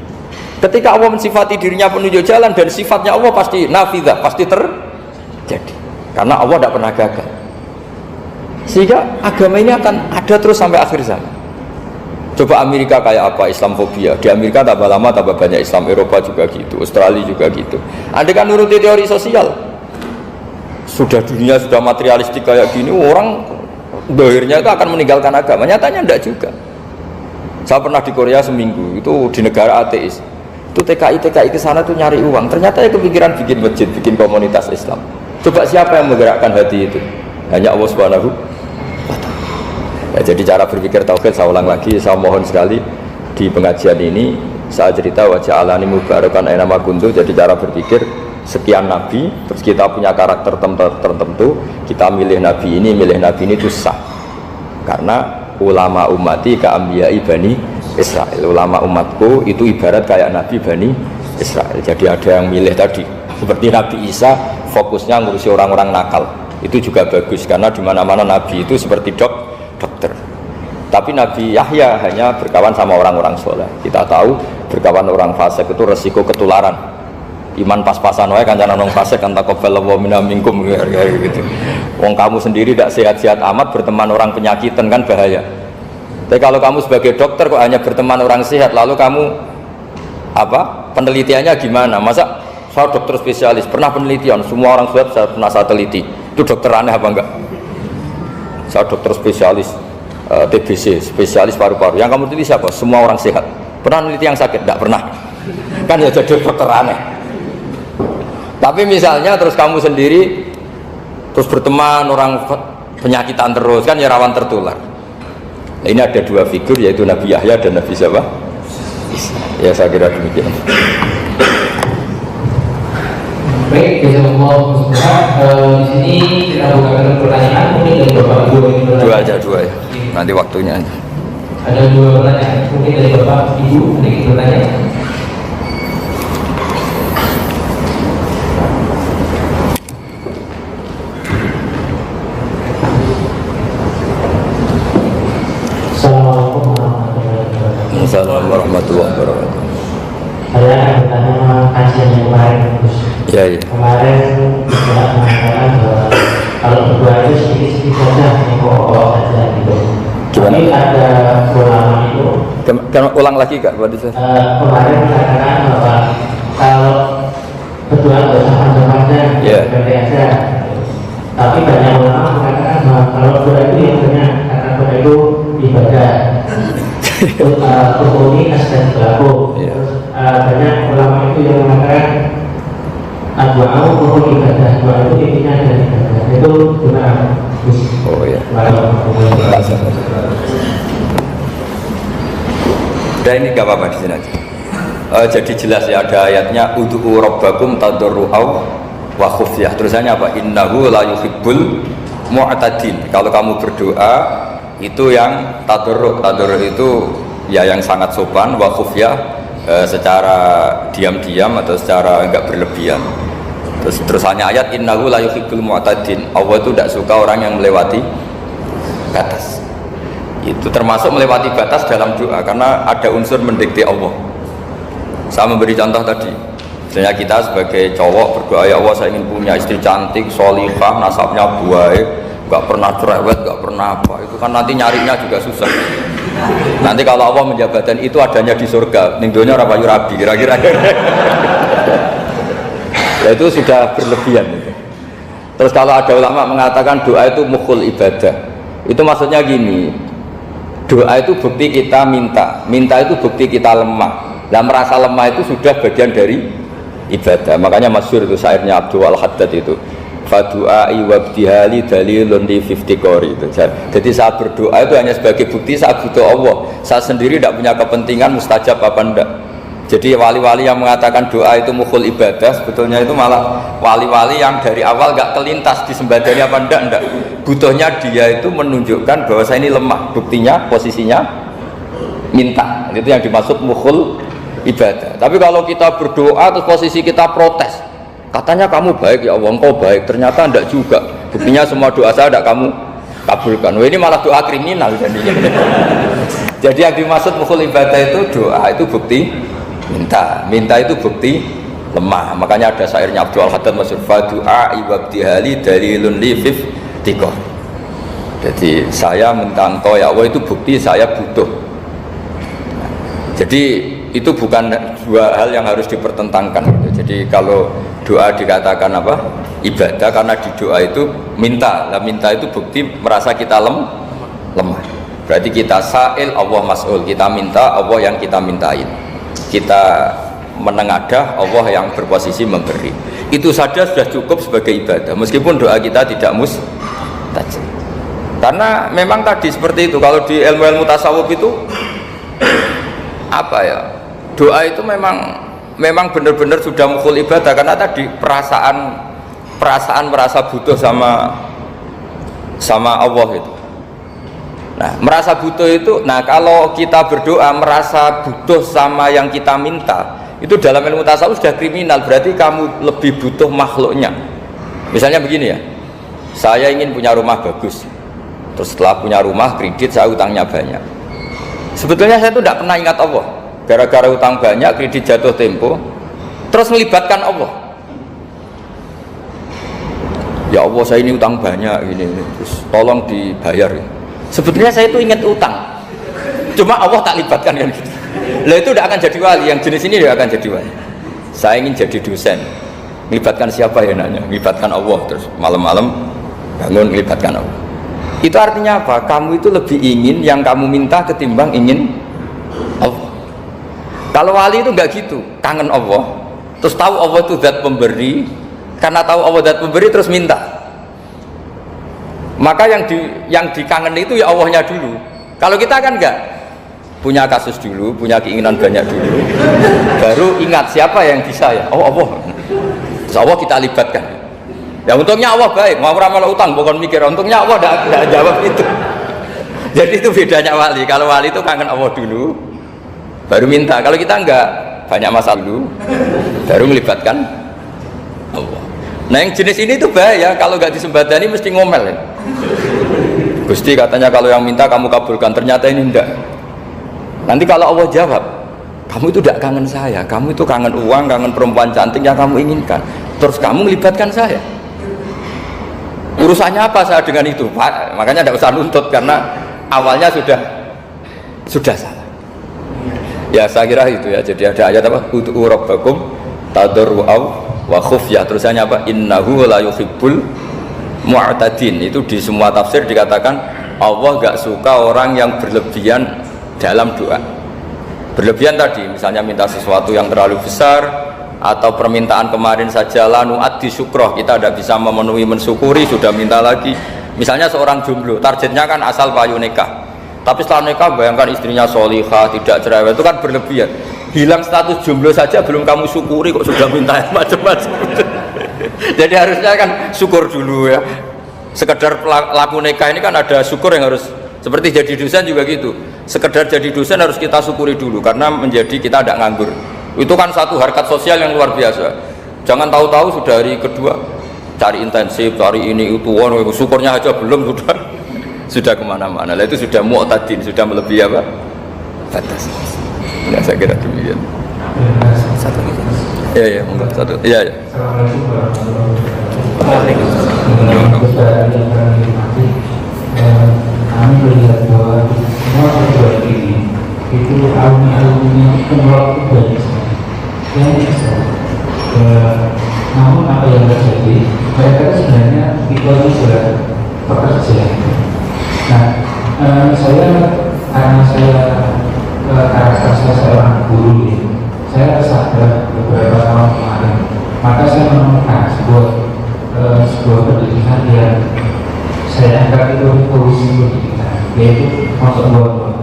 Ketika Allah mensifati dirinya penunjuk jalan dan sifatnya Allah pasti nafidah, pasti terjadi. Karena Allah tidak pernah gagal. Sehingga agama ini akan ada terus sampai akhir zaman. Coba Amerika kayak apa, Islamofobia. Di Amerika tambah lama tambah banyak Islam, Eropa juga gitu, Australia juga gitu. Andai kan nuruti teori sosial, sudah dunia sudah materialistik kayak gini, orang dohirnya itu akan meninggalkan agama. Nyatanya enggak juga. Saya pernah di Korea seminggu, itu di negara ateis. Itu TKI ke sana tuh nyari uang. Ternyata ya kepikiran bikin masjid, bikin komunitas Islam. Coba siapa yang menggerakkan hati itu? Hanya Allah Subhanahu wa ta'ala. Ya, jadi cara berpikir tauhid saya ulang lagi, saya mohon sekali di pengajian ini saya cerita wajah alani mubarakan aina ma kuntu. Jadi cara berpikir sekian nabi, terus kita punya karakter tertentu, kita milih nabi ini itu sah. Karena ulama ummati ka ambiyai bani Israel, ulama umatku itu ibarat kayak nabi bani Israel. Jadi ada yang milih tadi seperti Nabi Isa fokusnya ngurusi orang-orang nakal, itu juga bagus karena di mana-mana nabi itu seperti dokter. Tapi Nabi Yahya hanya berkawan sama orang-orang soleh. Kita tahu berkawan orang fasik itu resiko ketularan. Iman pas-pasan wae kancanan wong fasik kan taqabbalallahu minna minkum gitu. Wong kamu sendiri tidak sehat-sehat amat berteman orang penyakitan kan bahaya. Tapi kalau kamu sebagai dokter kok hanya berteman orang sehat, lalu kamu apa? Penelitiannya gimana? Masa saya dokter spesialis, pernah penelitian, semua orang sehat saya pernah saya teliti. Itu dokter aneh apa enggak? Saya dokter spesialis TBC, spesialis paru-paru. Yang kamu teliti siapa? Semua orang sehat. Pernah meneliti yang sakit? Enggak pernah. Kan ya jadi dokter aneh. Tapi misalnya terus kamu sendiri terus berteman orang penyakitan terus, kan ya rawan tertular. Nah, ini ada dua figur yaitu Nabi Yahya dan Nabi siapa? Ya saya kira demikian. Baik, di sini kita bukakan pertanyaan mungkin dari Bapak Ibu. Dua ya. Nanti waktunya aja. Ada dua pertanyaan mungkin dari Bapak Ibu sedikit bertanya. Assalamualaikum warahmatullahi wabarakatuh. Saya akan bertanya kajian yang kemarin. Ya. Kemarin tidak mengatakan bahwa kalau berdua itu sedikit-sedikit saja, pokok saja gitu. Gimana? Tapi ada ulama itu. Ulang lagi Kak, kemarin mengatakan bahwa kalau berdua nggak usah panjang-panjang, pendek aja. Tapi banyak ulama mengatakan bahwa kalau berdua itu yang banyak, karena berdua itu ibadah. Rukuni asdan berlaku. Terus banyak ulama itu yang mengatakan doa rukun ibadah, doa itu intinya dari ibadah. Itu benar. Oh iya. Udah ini gak apa-apa di sini aja. Jadi jelas ya ada ayatnya ud'u rabbakum tadarru'aw wa khufyah. Terusannya apa? Innahu la yuhibbul mu'tadin. Kalau kamu berdoa itu yang tadarruk itu ya yang sangat sopan, wa khufyah secara diam-diam atau secara enggak berlebihan. Terusannya ayat innahu la yuhibbul mu'tadin. Allah itu tidak suka orang yang melewati batas. Itu termasuk melewati batas dalam doa karena ada unsur mendikte Allah. Saya memberi contoh tadi. Misalnya kita sebagai cowok berdoa, ya Allah saya ingin punya istri cantik, sholihah, nasabnya baik, gak pernah cerewet, gak pernah apa. Itu kan nanti nyarinya juga susah. Nanti kalau Allah menjabatkan itu adanya di surga, ning donya ora payu rabi kira-kira. Ya itu sudah berlebihan itu. Terus kalau ada ulama mengatakan doa itu mukhul ibadah, itu maksudnya gini, doa itu bukti kita minta itu bukti kita lemah. Dan merasa lemah itu sudah bagian dari ibadah. Makanya masyhur itu syairnya Abdul Al-Haddad itu, fadu'ai wabdihali dalilun li fiftikori itu. Jadi saat berdoa itu hanya sebagai bukti saat butuh Allah. Saat sendiri tidak punya kepentingan mustajab apa enggak. Jadi wali-wali yang mengatakan doa itu mukhul ibadah, sebetulnya itu malah wali-wali yang dari awal enggak kelintas disembadani apa enggak. Butuhnya dia itu menunjukkan bahwa saya ini lemah. Buktinya posisinya minta. Itu yang dimaksud mukhul ibadah. Tapi kalau kita berdoa terus posisi kita protes, katanya kamu baik ya Allah, engkau baik, ternyata enggak juga. Buktinya semua doa saya enggak kamu kabulkan. Wah, ini malah doa kriminal jadinya. Jadi yang dimaksud mukhul ibadah itu doa itu bukti minta itu bukti lemah. Makanya ada syairnya Abdul Al-Haddad masyhur, fa du'a ibtihali dalilun li fiftikor. Jadi saya minta engkau ya Allah, itu bukti saya butuh. Jadi itu bukan dua hal yang harus dipertentangkan. Jadi kalau doa dikatakan apa? Ibadah, karena di doa itu minta. Nah, minta itu bukti merasa kita lemah. Berarti kita sa'il, Allah mas'ul. Kita minta, Allah yang kita mintain. Kita menengadah, Allah yang berposisi memberi. Itu saja sudah cukup sebagai ibadah. Meskipun doa kita tidak mustajab. Karena memang tadi seperti itu. Kalau di ilmu-ilmu tasawuf itu apa ya? Doa itu memang benar-benar sudah mukul ibadah, karena tadi perasaan merasa butuh sama Allah itu. Nah, merasa butuh itu, nah kalau kita berdoa merasa butuh sama yang kita minta, itu dalam ilmu tasawuf sudah kriminal. Berarti kamu lebih butuh makhluknya. Misalnya begini ya, saya ingin punya rumah bagus, terus setelah punya rumah kredit, saya utangnya banyak. Sebetulnya saya itu tidak pernah ingat Allah. Gara-gara utang banyak, kredit jatuh tempo, terus melibatkan Allah. Ya Allah, saya ini utang banyak ini, terus tolong dibayar. Sebetulnya saya itu ingat utang, cuma Allah tak libatkan kan gitu. Lah itu tidak akan jadi wali. Yang jenis ini tidak akan jadi wali. Saya ingin jadi dosen, melibatkan siapa ya nanya? Melibatkan Allah, terus malam-malam bangun melibatkan Allah. Itu artinya apa? Kamu itu lebih ingin yang kamu minta ketimbang ingin Allah. Kalau wali itu enggak gitu, kangen Allah, terus tahu Allah itu zat pemberi, karena tahu Allah zat pemberi terus minta. Maka yang dikangen itu ya Allahnya dulu. Kalau kita kan enggak, punya kasus dulu, punya keinginan banyak dulu, baru ingat siapa yang bisa ya, oh Allah. Terus Allah kita libatkan. Ya untungnya Allah baik, mau ramal utang bukan mikir, untungnya Allah tidak jawab itu. Jadi itu bedanya wali. Kalau wali itu kangen Allah dulu, baru minta. Kalau kita enggak, banyak masalah dulu, baru melibatkan Allah. Nah yang jenis ini tuh bahaya, kalau nggak disembadani mesti ngomel ya. Gusti katanya kalau yang minta kamu kabulkan, ternyata ini enggak. Nanti kalau Allah jawab, kamu itu tidak kangen saya, kamu itu kangen uang, kangen perempuan cantik yang kamu inginkan, terus kamu melibatkan saya. Urusannya apa saya dengan itu, Pak? Makanya tidak usah nuntut, karena awalnya sudah salah. Ya saya kira itu ya. Jadi ada ayat apa? Ud'u rabbakum tadarru'aw wa khufyah, terusannya apa? Innahu la yuhibbul mu'tadin. Itu di semua tafsir dikatakan Allah gak suka orang yang berlebihan dalam doa. Berlebihan tadi misalnya minta sesuatu yang terlalu besar, atau permintaan kemarin saja lanu addi syukroh, kita tidak bisa memenuhi mensyukuri, sudah minta lagi. Misalnya seorang jomblo, targetnya kan asal payu nikah, tapi setelah nikah bayangkan istrinya solihah, tidak cerewet, itu kan berlebihan. Hilang status jomblo saja belum kamu syukuri kok sudah minta macam-macam. Jadi harusnya kan syukur dulu ya. Sekedar laku nikah ini kan ada syukur yang harus, seperti jadi dosen juga gitu. Sekedar jadi dosen harus kita syukuri dulu, karena menjadi kita tidak nganggur. Itu kan satu harkat sosial yang luar biasa. Jangan tahu-tahu sudah hari kedua cari intensif, cari ini itu, syukurnya aja belum sudah kemana-mana. Lah itu sudah mu'tadin, sudah melebihi apa? Batas. Ya saya kira demikian. Satu lagi. Ya, enggak satu. Iya. Assalamualaikum warahmatullahi wabarakatuh. Kami melihat bahwa semua perguruan tinggi itu alumni-alumni umroh itu banyak sekali. Yang bisa. Namun apa yang terjadi? Mereka sebenarnya itu sudah pekerja. Nah, karena saya seorang guru ya, saya sadar beberapa tahun kemarin, maka saya menemukan sebuah pendidikan yang saya anggap itu revolusi pendidikan, yaitu masuk luar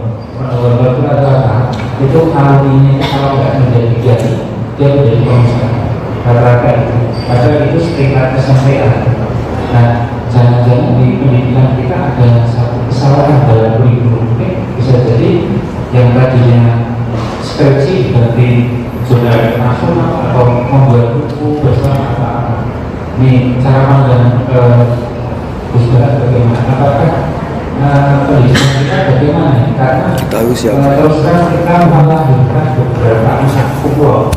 itu adalah itu alumni kalau nggak menjadi jadi dia menjadi pengusaha rata-rata itu, padahal itu sekitar kesampaian. Nah, jangan-jangan di pendidikan kita ada satu kesalahan dalam kurikulum. Bisa jadi yang tadinya skripsi berarti jurnal nasional atau membuat buku bersama apa-apa. Ini cara pandang Gus Barat bagaimana? Apakah pendidikan kita bagaimana? Karena terus terang kita melahirkan beberapa anak pukul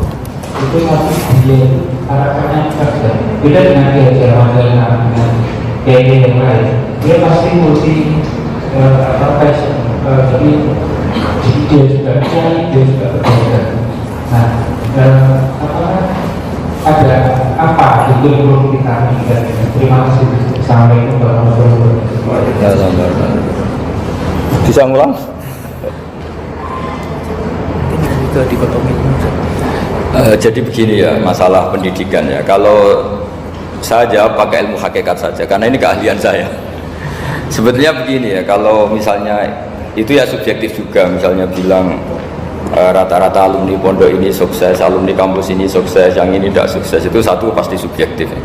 itu tapi dia harapannya kerja. Beda dengan dia Jawa dengan yang lain. dia pasti multi passion, jadi dia juga kiai, dia juga berbeda. Nah, ada apa itu yang perlu kita ingat? Terima kasih. Assalamualaikum warahmatullahi wabarakatuh. Bisa ngulang? Jadi begini ya, masalah pendidikan ya. Kalau saya jawab pakai ilmu hakikat saja, karena ini keahlian saya. Sebetulnya begini ya, kalau misalnya itu ya subjektif juga, misalnya bilang rata-rata alumni pondok ini sukses, alumni kampus ini sukses, yang ini tidak sukses, itu satu pasti subjektif ya.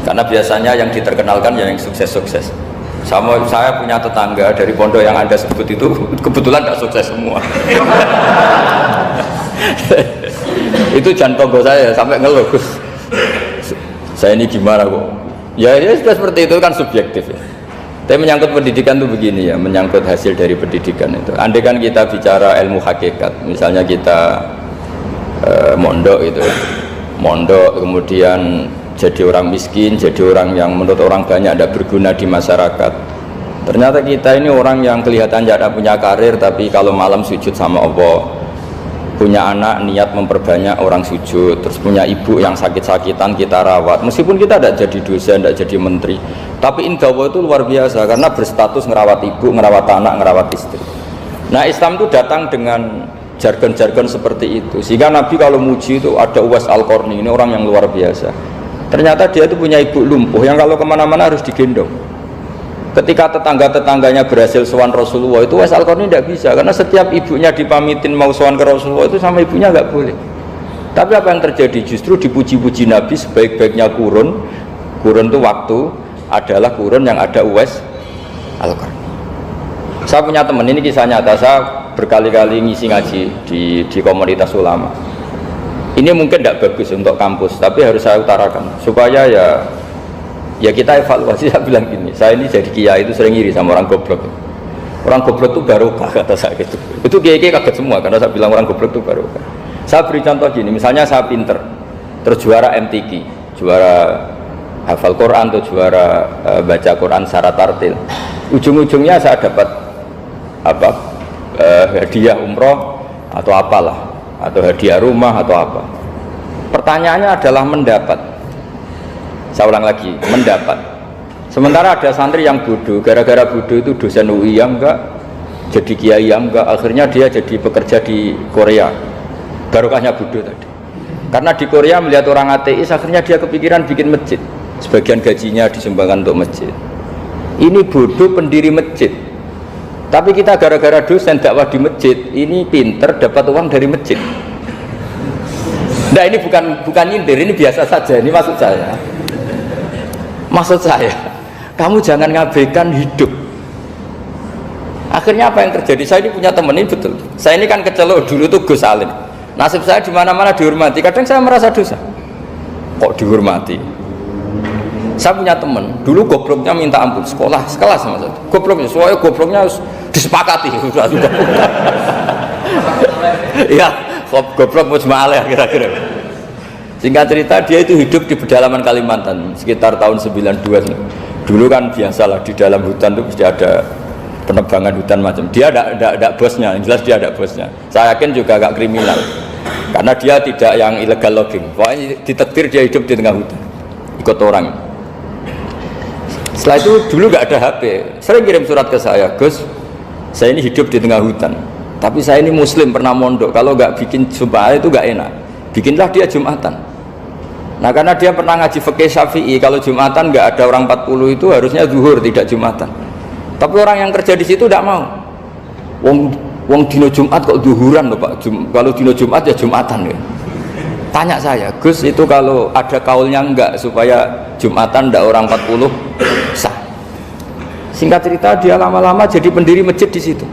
Karena biasanya yang diterkenalkan yang sukses-sukses. Saya punya tetangga dari pondok yang Anda sebut itu kebetulan tidak sukses semua. Itu jantogo saya sampai ngeluh. Saya ini gimana kok? Ya sudah seperti itu kan subjektif ya. Tapi menyangkut pendidikan itu begini ya, menyangkut hasil dari pendidikan itu. Andai kan kita bicara ilmu hakikat, misalnya kita mondok gitu ya, mondok kemudian jadi orang miskin, jadi orang yang menurut orang banyak tidak berguna di masyarakat. Ternyata kita ini orang yang kelihatan tidak punya karir, tapi kalau malam sujud sama Allah, punya anak niat memperbanyak orang sujud, terus punya ibu yang sakit-sakitan kita rawat, meskipun kita tidak jadi dosen, tidak jadi menteri, tapi indah Allah itu luar biasa karena berstatus ngerawat ibu, ngerawat anak, ngerawat istri. Nah Islam itu datang dengan jargon-jargon seperti itu, sehingga Nabi kalau muji itu ada Uwais Al-Qarni, ini orang yang luar biasa. Ternyata dia itu punya ibu lumpuh yang kalau kemana-mana harus digendong. Ketika tetangga-tetangganya berhasil sowan Rasulullah, itu Uwais Al-Qarni tidak bisa, karena setiap ibunya dipamitin mau sowan ke Rasulullah itu sama ibunya nggak boleh. Tapi apa yang terjadi? Justru dipuji-puji Nabi sebaik-baiknya kurun itu waktu adalah kurun yang ada Uwais Al-Qarni. Saya punya teman, ini kisah nyata, saya berkali-kali ngisi ngaji di komunitas ulama. Ini mungkin tidak bagus untuk kampus, tapi harus saya utarakan supaya ya kita evaluasi. Saya bilang gini, saya ini jadi kiai itu sering iri sama orang goblok. Orang goblok itu barokah kata saya gitu. Itu kiai kaget semua karena saya bilang orang goblok itu barokah. Saya beri contoh gini, misalnya saya pinter, terus juara MTQ, juara hafal Quran atau juara baca Quran secara tartil. Ujung-ujungnya saya dapat hadiah umroh atau apalah, atau hadiah rumah atau apa. Pertanyaannya adalah mendapat. Saya ulang lagi, mendapat. Sementara ada santri yang bodoh, gara-gara bodoh itu dosen UI yang enggak, jadi kiai yang enggak, akhirnya dia jadi pekerja di Korea. Barokahnya bodoh tadi. Karena di Korea melihat orang ateis, akhirnya dia kepikiran bikin masjid. Sebagian gajinya disumbangkan untuk masjid. Ini bodoh pendiri masjid. Tapi kita gara-gara dosen dakwah di masjid, ini pinter dapat uang dari masjid. Nah ini bukan nyindir, ini biasa saja. Ini maksud saya. Maksud saya, kamu jangan ngabaikan hidup. Akhirnya apa yang terjadi? Saya ini punya teman ini betul. Saya ini kan kecelok dulu tuh Gus Salim. Nasib saya di mana-mana dihormati. Kadang saya merasa dosa. Kok dihormati? Saya punya teman, dulu gobloknya minta ampun, sekolah sekelas sama saya. Gobloknya, soalnya gobloknya harus disepakati. Ya, goblok mujma'alah kira-kira. Singkat cerita, dia itu hidup di pedalaman Kalimantan sekitar tahun 92. Dulu kan biasalah di dalam hutan itu pasti ada penebangan hutan macam. Dia ada bosnya, yang jelas dia ada bosnya. Saya yakin juga agak kriminal karena dia tidak yang illegal logging. Pokoknya ditakdir dia hidup di tengah hutan, ikut orang. Setelah itu dulu nggak ada HP, sering kirim surat ke saya, Gus, saya ini hidup di tengah hutan, tapi saya ini Muslim pernah mondok. Kalau nggak bikin sumpah itu nggak enak, bikinlah dia Jumatan. Nah karena dia pernah ngaji fikih Syafi'i, kalau Jumatan nggak ada orang 40 itu harusnya zuhur tidak Jumatan. Tapi orang yang kerja di situ tidak mau. Wong dino Jumat kok zuhuran loh Pak. Kalau dino Jumat ya Jumatan ya. Tanya saya, Gus itu kalau ada kaulnya enggak supaya Jumatan ndak orang 40 sah. Singkat cerita dia lama-lama jadi pendiri masjid di situ.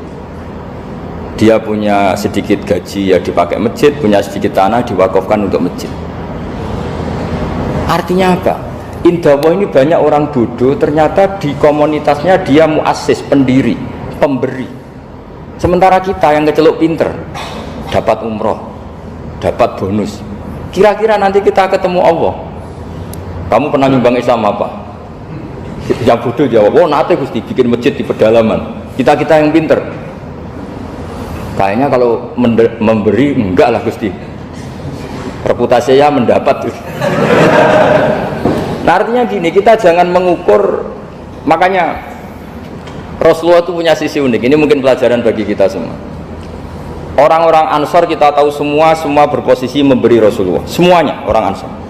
Dia punya sedikit gaji ya dipakai masjid, punya sedikit tanah diwakafkan untuk masjid. Artinya apa? Indawa ini banyak orang bodoh, ternyata di komunitasnya dia muassis, pendiri, pemberi. Sementara kita yang kecelok pinter, dapat umroh, dapat bonus. Kira-kira nanti kita ketemu Allah, kamu pernah nyumbang Islam apa? Yang bodoh jawab, oh nate Gusti bikin masjid di pedalaman. Kita yang pinter. Kayaknya kalau memberi enggak lah Gusti. Reputasinya mendapat. Nah artinya gini, kita jangan mengukur, makanya Rasulullah itu punya sisi unik. Ini mungkin pelajaran bagi kita semua. Orang-orang Ansor kita tahu semua berposisi memberi Rasulullah. Semuanya orang Ansor.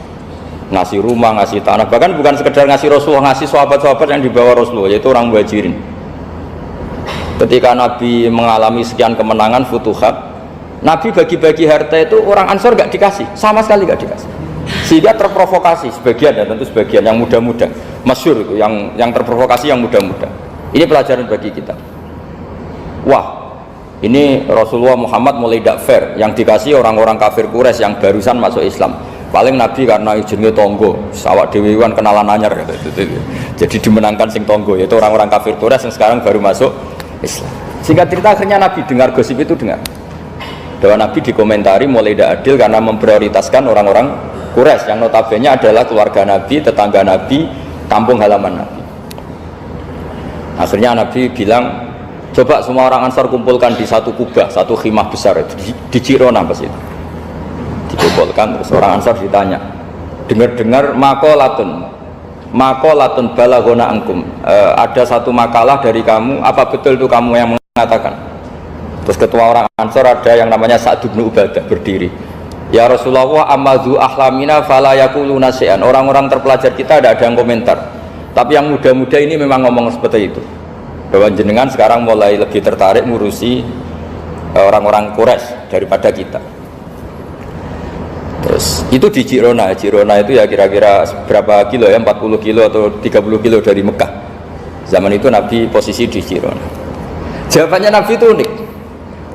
Ngasih rumah, ngasih tanah, bahkan bukan sekedar ngasih Rasulullah, ngasih sahabat-sahabat yang dibawa Rasulullah, yaitu orang Muhajirin. Ketika Nabi mengalami sekian kemenangan, futuhat, Nabi bagi-bagi harta itu orang Ansor gak dikasih, sama sekali gak dikasih. Sehingga terprovokasi sebagian, dan tentu sebagian yang muda-muda, masyhur itu, yang terprovokasi yang muda-muda. Ini pelajaran bagi kita. Wah, ini Rasulullah Muhammad mulai tidak fair, yang dikasih orang-orang kafir Quraisy yang barusan masuk Islam. Paling Nabi karena izinnya tonggo, sawak dewiwan kenalan anyar gitu. Jadi dimenangkan sing tonggo, yaitu orang-orang kafir Quraisy yang sekarang baru masuk Islam. Singkat cerita akhirnya Nabi dengar gosip itu, dengar bahwa Nabi dikomentari mulai tidak adil karena memprioritaskan orang-orang Quraisy yang notabene adalah keluarga Nabi, tetangga Nabi, kampung halaman Nabi. Akhirnya Nabi bilang, coba semua orang Ansar kumpulkan di satu kubah, satu khimah besar di Jirona pas itu. Dikumpulkan, terus orang Ansar ditanya, dengar-dengar makolatun balagona angkum, ada satu makalah dari kamu, apa betul itu kamu yang mengatakan? Terus ketua orang Ansar ada yang namanya Sa'd bin Ubadah berdiri, ya Rasulullah, amadzu ahlamina fala yaquluna syai'an. Orang-orang terpelajar kita ada yang komentar, tapi yang muda-muda ini memang ngomong seperti itu, bahwa jenengan sekarang mulai lebih tertarik ngurusi orang-orang Quraisy daripada kita. Terus itu di Jirona itu ya kira-kira berapa kilo ya, 40 kilo atau 30 kilo dari Mekah. Zaman itu Nabi posisi di Jirona. Jawabannya Nabi itu unik.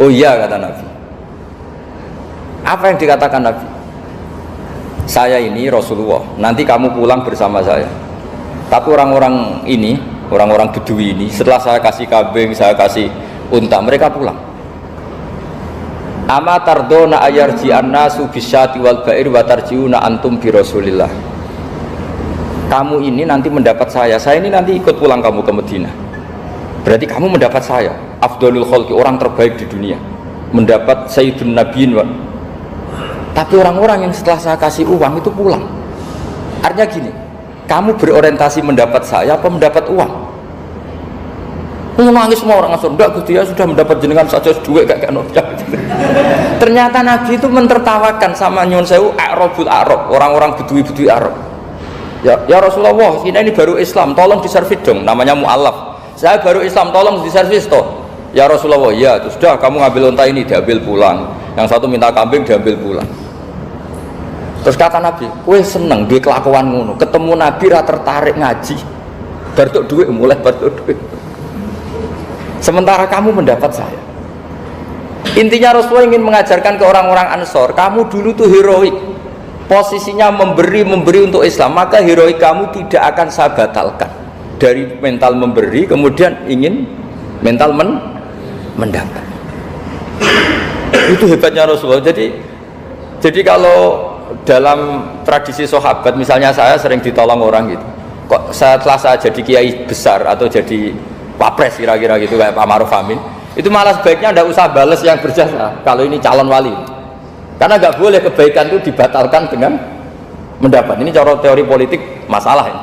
Oh iya, kata Nabi. Apa yang dikatakan Nabi? Saya ini Rasulullah, nanti kamu pulang bersama saya. Tapi orang-orang ini, orang-orang Bedui ini, setelah saya kasih kambing, saya kasih unta, mereka pulang. Ama tardona ayarji annasu bisyati wal ba'ir wa tarjiuna antum bi Rasulillah. Kamu ini nanti mendapat saya ini nanti ikut pulang kamu ke Madinah. Berarti kamu mendapat saya, afdalul khalqi, orang terbaik di dunia. Mendapat sayyidun nabiyyin. Tapi orang-orang yang setelah saya kasih uang itu pulang. Artinya gini, kamu berorientasi mendapat saya apa mendapat uang? Nangis semua orang Ansor, enggak Gusti, ya sudah mendapat jenengan saja duit gak nolak. Ternyata Nabi itu mentertawakan sama nyun sewu Arabul Arab, orang-orang Bedui Arab. Ya Rasulullah, ini baru Islam, tolong diservis dong, namanya mu'allaf. Saya baru Islam, tolong diservis toh. Ya Rasulullah, ya itu sudah, kamu ngambil unta ini, diambil pulang. Yang satu minta kambing, diambil pulang. Terus kata Nabi, kowe seneng duwe kelakuan ngono, ketemu Nabi ra tertarik ngaji. Bartuk duit mulai bartuk duit. Sementara kamu mendapat saya. Intinya Rasulullah ingin mengajarkan ke orang-orang Ansor, kamu dulu tuh heroik, posisinya memberi untuk Islam, maka heroik kamu tidak akan saya batalkan. Dari mental memberi kemudian ingin mental mendapat. Itu hebatnya Rasulullah. Jadi kalau dalam tradisi sahabat, misalnya saya sering ditolong orang gitu, kok setelah saya jadi kiai besar atau jadi wapres kira-kira gitu kayak Pak Maruf Amin, itu malah sebaiknya tidak usah balas yang berjasa kalau ini calon wali, karena nggak boleh kebaikan itu dibatalkan dengan mendapat. Ini cara teori politik masalah ini.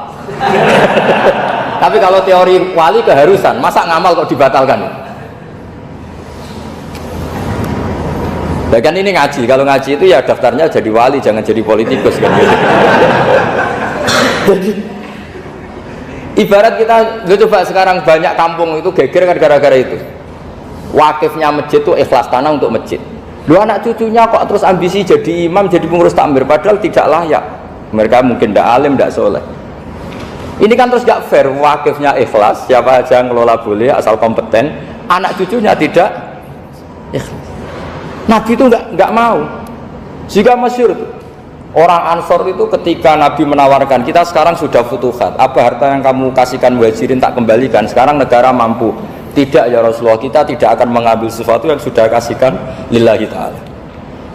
Tapi kalau teori wali keharusan, masa ngamal kok dibatalkan? Bahkan ini ngaji, kalau ngaji itu ya daftarnya jadi wali, jangan jadi politikus kan gitu. Jadi ibarat kita coba sekarang banyak kampung itu geger kan gara-gara itu. Wakifnya masjid itu ikhlas tanah untuk masjid. Lu anak cucunya kok terus ambisi jadi imam, jadi pengurus takmir, padahal tidak layak. Mereka mungkin tidak alim, tidak soleh. Ini kan terus gak fair. Wakifnya ikhlas, siapa aja ngelola boleh asal kompeten. Anak cucunya tidak ikhlas. Nabi itu nggak mau. Jika masyhur itu orang Ansor itu ketika Nabi menawarkan, kita sekarang sudah futuhat, apa harta yang kamu kasihkan Muhajirin tak kembalikan, sekarang negara mampu. Tidak ya Rasulullah, kita tidak akan mengambil sesuatu yang sudah kasihkan lillahi ta'ala.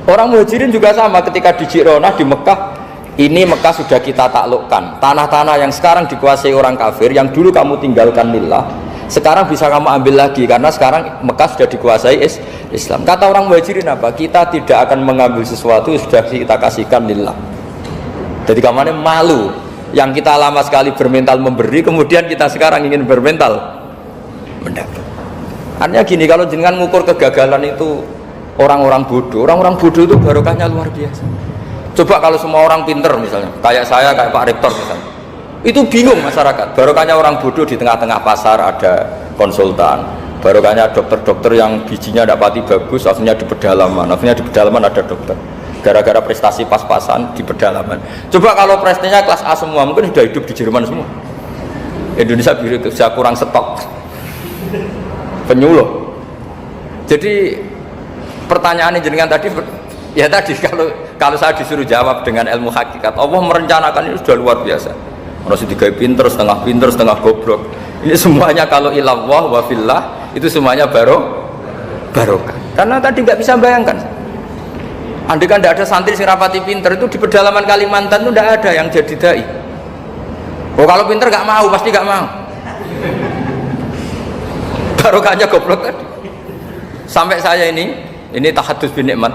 Orang Muhajirin juga sama, ketika di Jirona di Mekah ini Mekah sudah kita taklukkan, tanah-tanah yang sekarang dikuasai orang kafir, yang dulu kamu tinggalkan lillah, sekarang bisa kamu ambil lagi, karena sekarang Mekah sudah dikuasai Islam. Kata orang Muhajirin apa? Kita tidak akan mengambil sesuatu sudah kita kasihkan lillah. Jadi kamarnya malu, yang kita lama sekali bermental memberi, kemudian kita sekarang ingin bermental mendapat. Artinya gini, kalau jenengan ngukur kegagalan itu orang-orang bodoh itu barokahnya luar biasa. Coba kalau semua orang pinter misalnya, kayak saya, kayak Pak Rektor misalnya, itu bingung masyarakat. Barokahnya orang bodoh di tengah-tengah pasar ada konsultan, barokahnya dokter-dokter yang bijinya tidak pati bagus, akhirnya di pedalaman ada dokter. Gara-gara prestasi pas-pasan di pedalaman. Coba kalau prestasinya kelas A semua, mungkin sudah hidup di Jerman semua. Indonesia bisa kurang stok penyuluh. Jadi pertanyaan jenengan tadi, ya tadi kalau saya disuruh jawab dengan ilmu hakikat, Allah merencanakan ini sudah luar biasa. Harus digawe pinter, setengah goblok. Ini semuanya kalau ilallah wa fillah, itu semuanya barokah. Karena tadi nggak bisa bayangkan. Andai kan tidak ada santri sing rapati pinter, itu di pedalaman Kalimantan itu tidak ada yang jadi dai. Oh kalau pinter nggak mau, pasti nggak mau. Barokahnya goblok tadi. Sampai saya ini tahadus bin nikmat.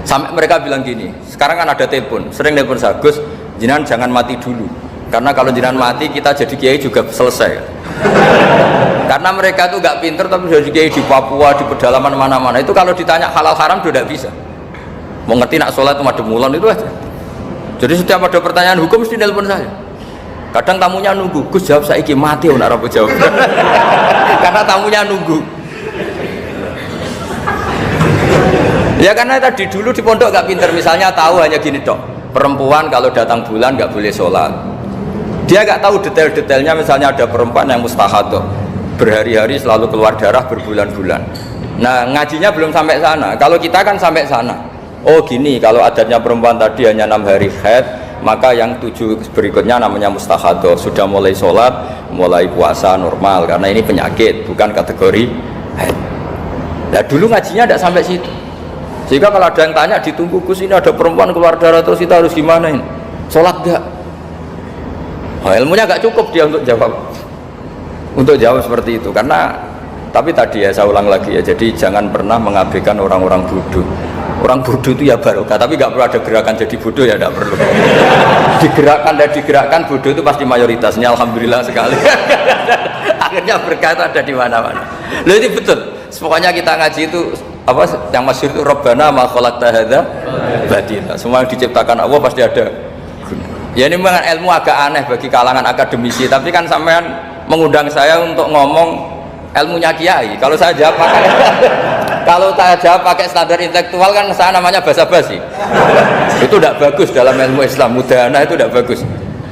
Sampai mereka bilang gini, sekarang kan ada telepon, sering telepon saya, Gus, jenengan jangan mati dulu, karena kalau jenengan mati kita jadi kiai juga selesai. Karena mereka itu nggak pinter tapi jadi kiai di Papua, di pedalaman mana-mana, itu kalau ditanya halal haram sudah tidak bisa. Mau ngerti nak sholat itu madem mulan itu aja. Jadi setiap ada pertanyaan hukum mesti telepon saya. Kadang tamunya nunggu, Gus jawab saiki mati ora apa jawab. Karena tamunya nunggu. Ya karena tadi dulu di pondok gak pinter, misalnya tahu hanya gini dok, perempuan kalau datang bulan gak boleh sholat. Dia gak tahu detail-detailnya, misalnya ada perempuan yang mustahadah, berhari-hari selalu keluar darah berbulan-bulan. Nah ngajinya belum sampai sana, kalau kita kan sampai sana. Oh gini, kalau adatnya perempuan tadi hanya 6 hari haid, maka yang 7 berikutnya namanya mustahadah, sudah mulai sholat, mulai puasa normal, karena ini penyakit, bukan kategori haid. Nah dulu ngajinya tidak sampai situ. Sehingga kalau ada yang tanya, ditunggu Gus ini ada perempuan keluar darah terus kita harus gimana ini? Sholat gak? Oh, ilmunya gak cukup dia untuk jawab seperti itu. Karena tapi tadi ya saya ulang lagi ya, jadi jangan pernah mengabaikan orang-orang bodoh. Orang bodoh itu ya barokah, tapi gak perlu ada gerakan jadi bodoh ya, tidak perlu. Digerakkan bodoh itu pasti mayoritasnya, alhamdulillah sekali. Akhirnya berkah itu ada di mana-mana. Loh itu betul. Pokoknya kita ngaji itu apa yang masyhur itu Rabbana ma khalaqta hadza batila. Semua yang diciptakan Allah pasti ada guna. Ya ini memang ilmu agak aneh bagi kalangan akademisi, tapi kan sampean mengundang saya untuk ngomong ilmunya kiai. Kalau saya jawab pakai standar intelektual kan saya namanya basa-basi. Itu tidak bagus dalam ilmu Islam. Mudahana itu tidak bagus.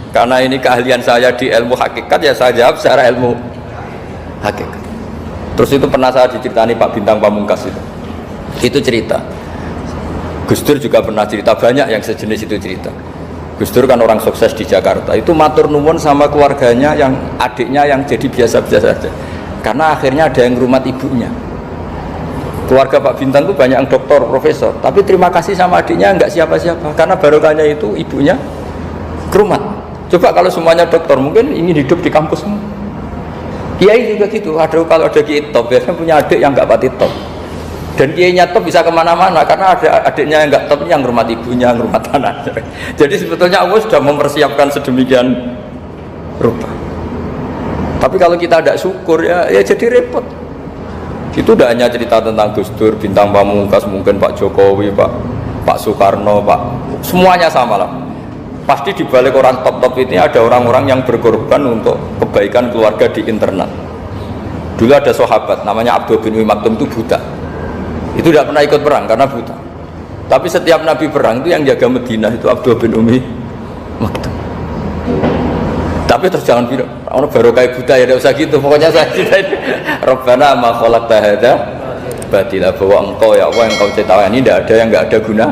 Karena ini keahlian saya di ilmu hakikat, ya saya jawab secara ilmu hakikat. Terus itu pernah saya diceritani Pak Bintang Pamungkas itu cerita. Gus Dur juga pernah cerita, banyak yang sejenis itu cerita. Gus Dur kan orang sukses di Jakarta, itu matur nuwun sama keluarganya yang adiknya yang jadi biasa-biasa saja, karena akhirnya ada yang ngrumat ibunya. Keluarga Pak Bintang itu banyak yang doktor, profesor, tapi terima kasih sama adiknya enggak siapa-siapa, karena barokahnya itu ibunya ngrumat. Coba kalau semuanya dokter, mungkin ingin hidup di kampus semua. Kiai juga gitu, kalau ada kiai top, biasanya punya adik yang enggak pati top. Dan kiainya top bisa kemana-mana, karena ada adiknya yang enggak top, yang rumah ibunya, rumah tanah. Jadi sebetulnya Allah sudah mempersiapkan sedemikian rupa. Tapi kalau kita tidak syukur, ya jadi repot. Itu tidak hanya cerita tentang Gus Dur, Bintang Pamungkas, mungkin Pak Jokowi, Pak Soekarno, semuanya sama lah. Pasti di balik orang top-top ini ada orang-orang yang berkorban untuk kebaikan keluarga di internal. Dulu ada sahabat namanya Abdul bin Umi Maktum, itu buta. Itu tidak pernah ikut perang karena buta. Tapi setiap Nabi perang itu yang jaga Madinah itu Abdul bin Umi Maktum. Tapi terus jangan bilang, orang baru kayak buta ya, tidak usah gitu. Pokoknya saya cerita itu, Rabbana ma khalaqta hadza batila, bahwa engkau ya Allah yang kau ciptakan ini tidak ada yang nggak ada guna.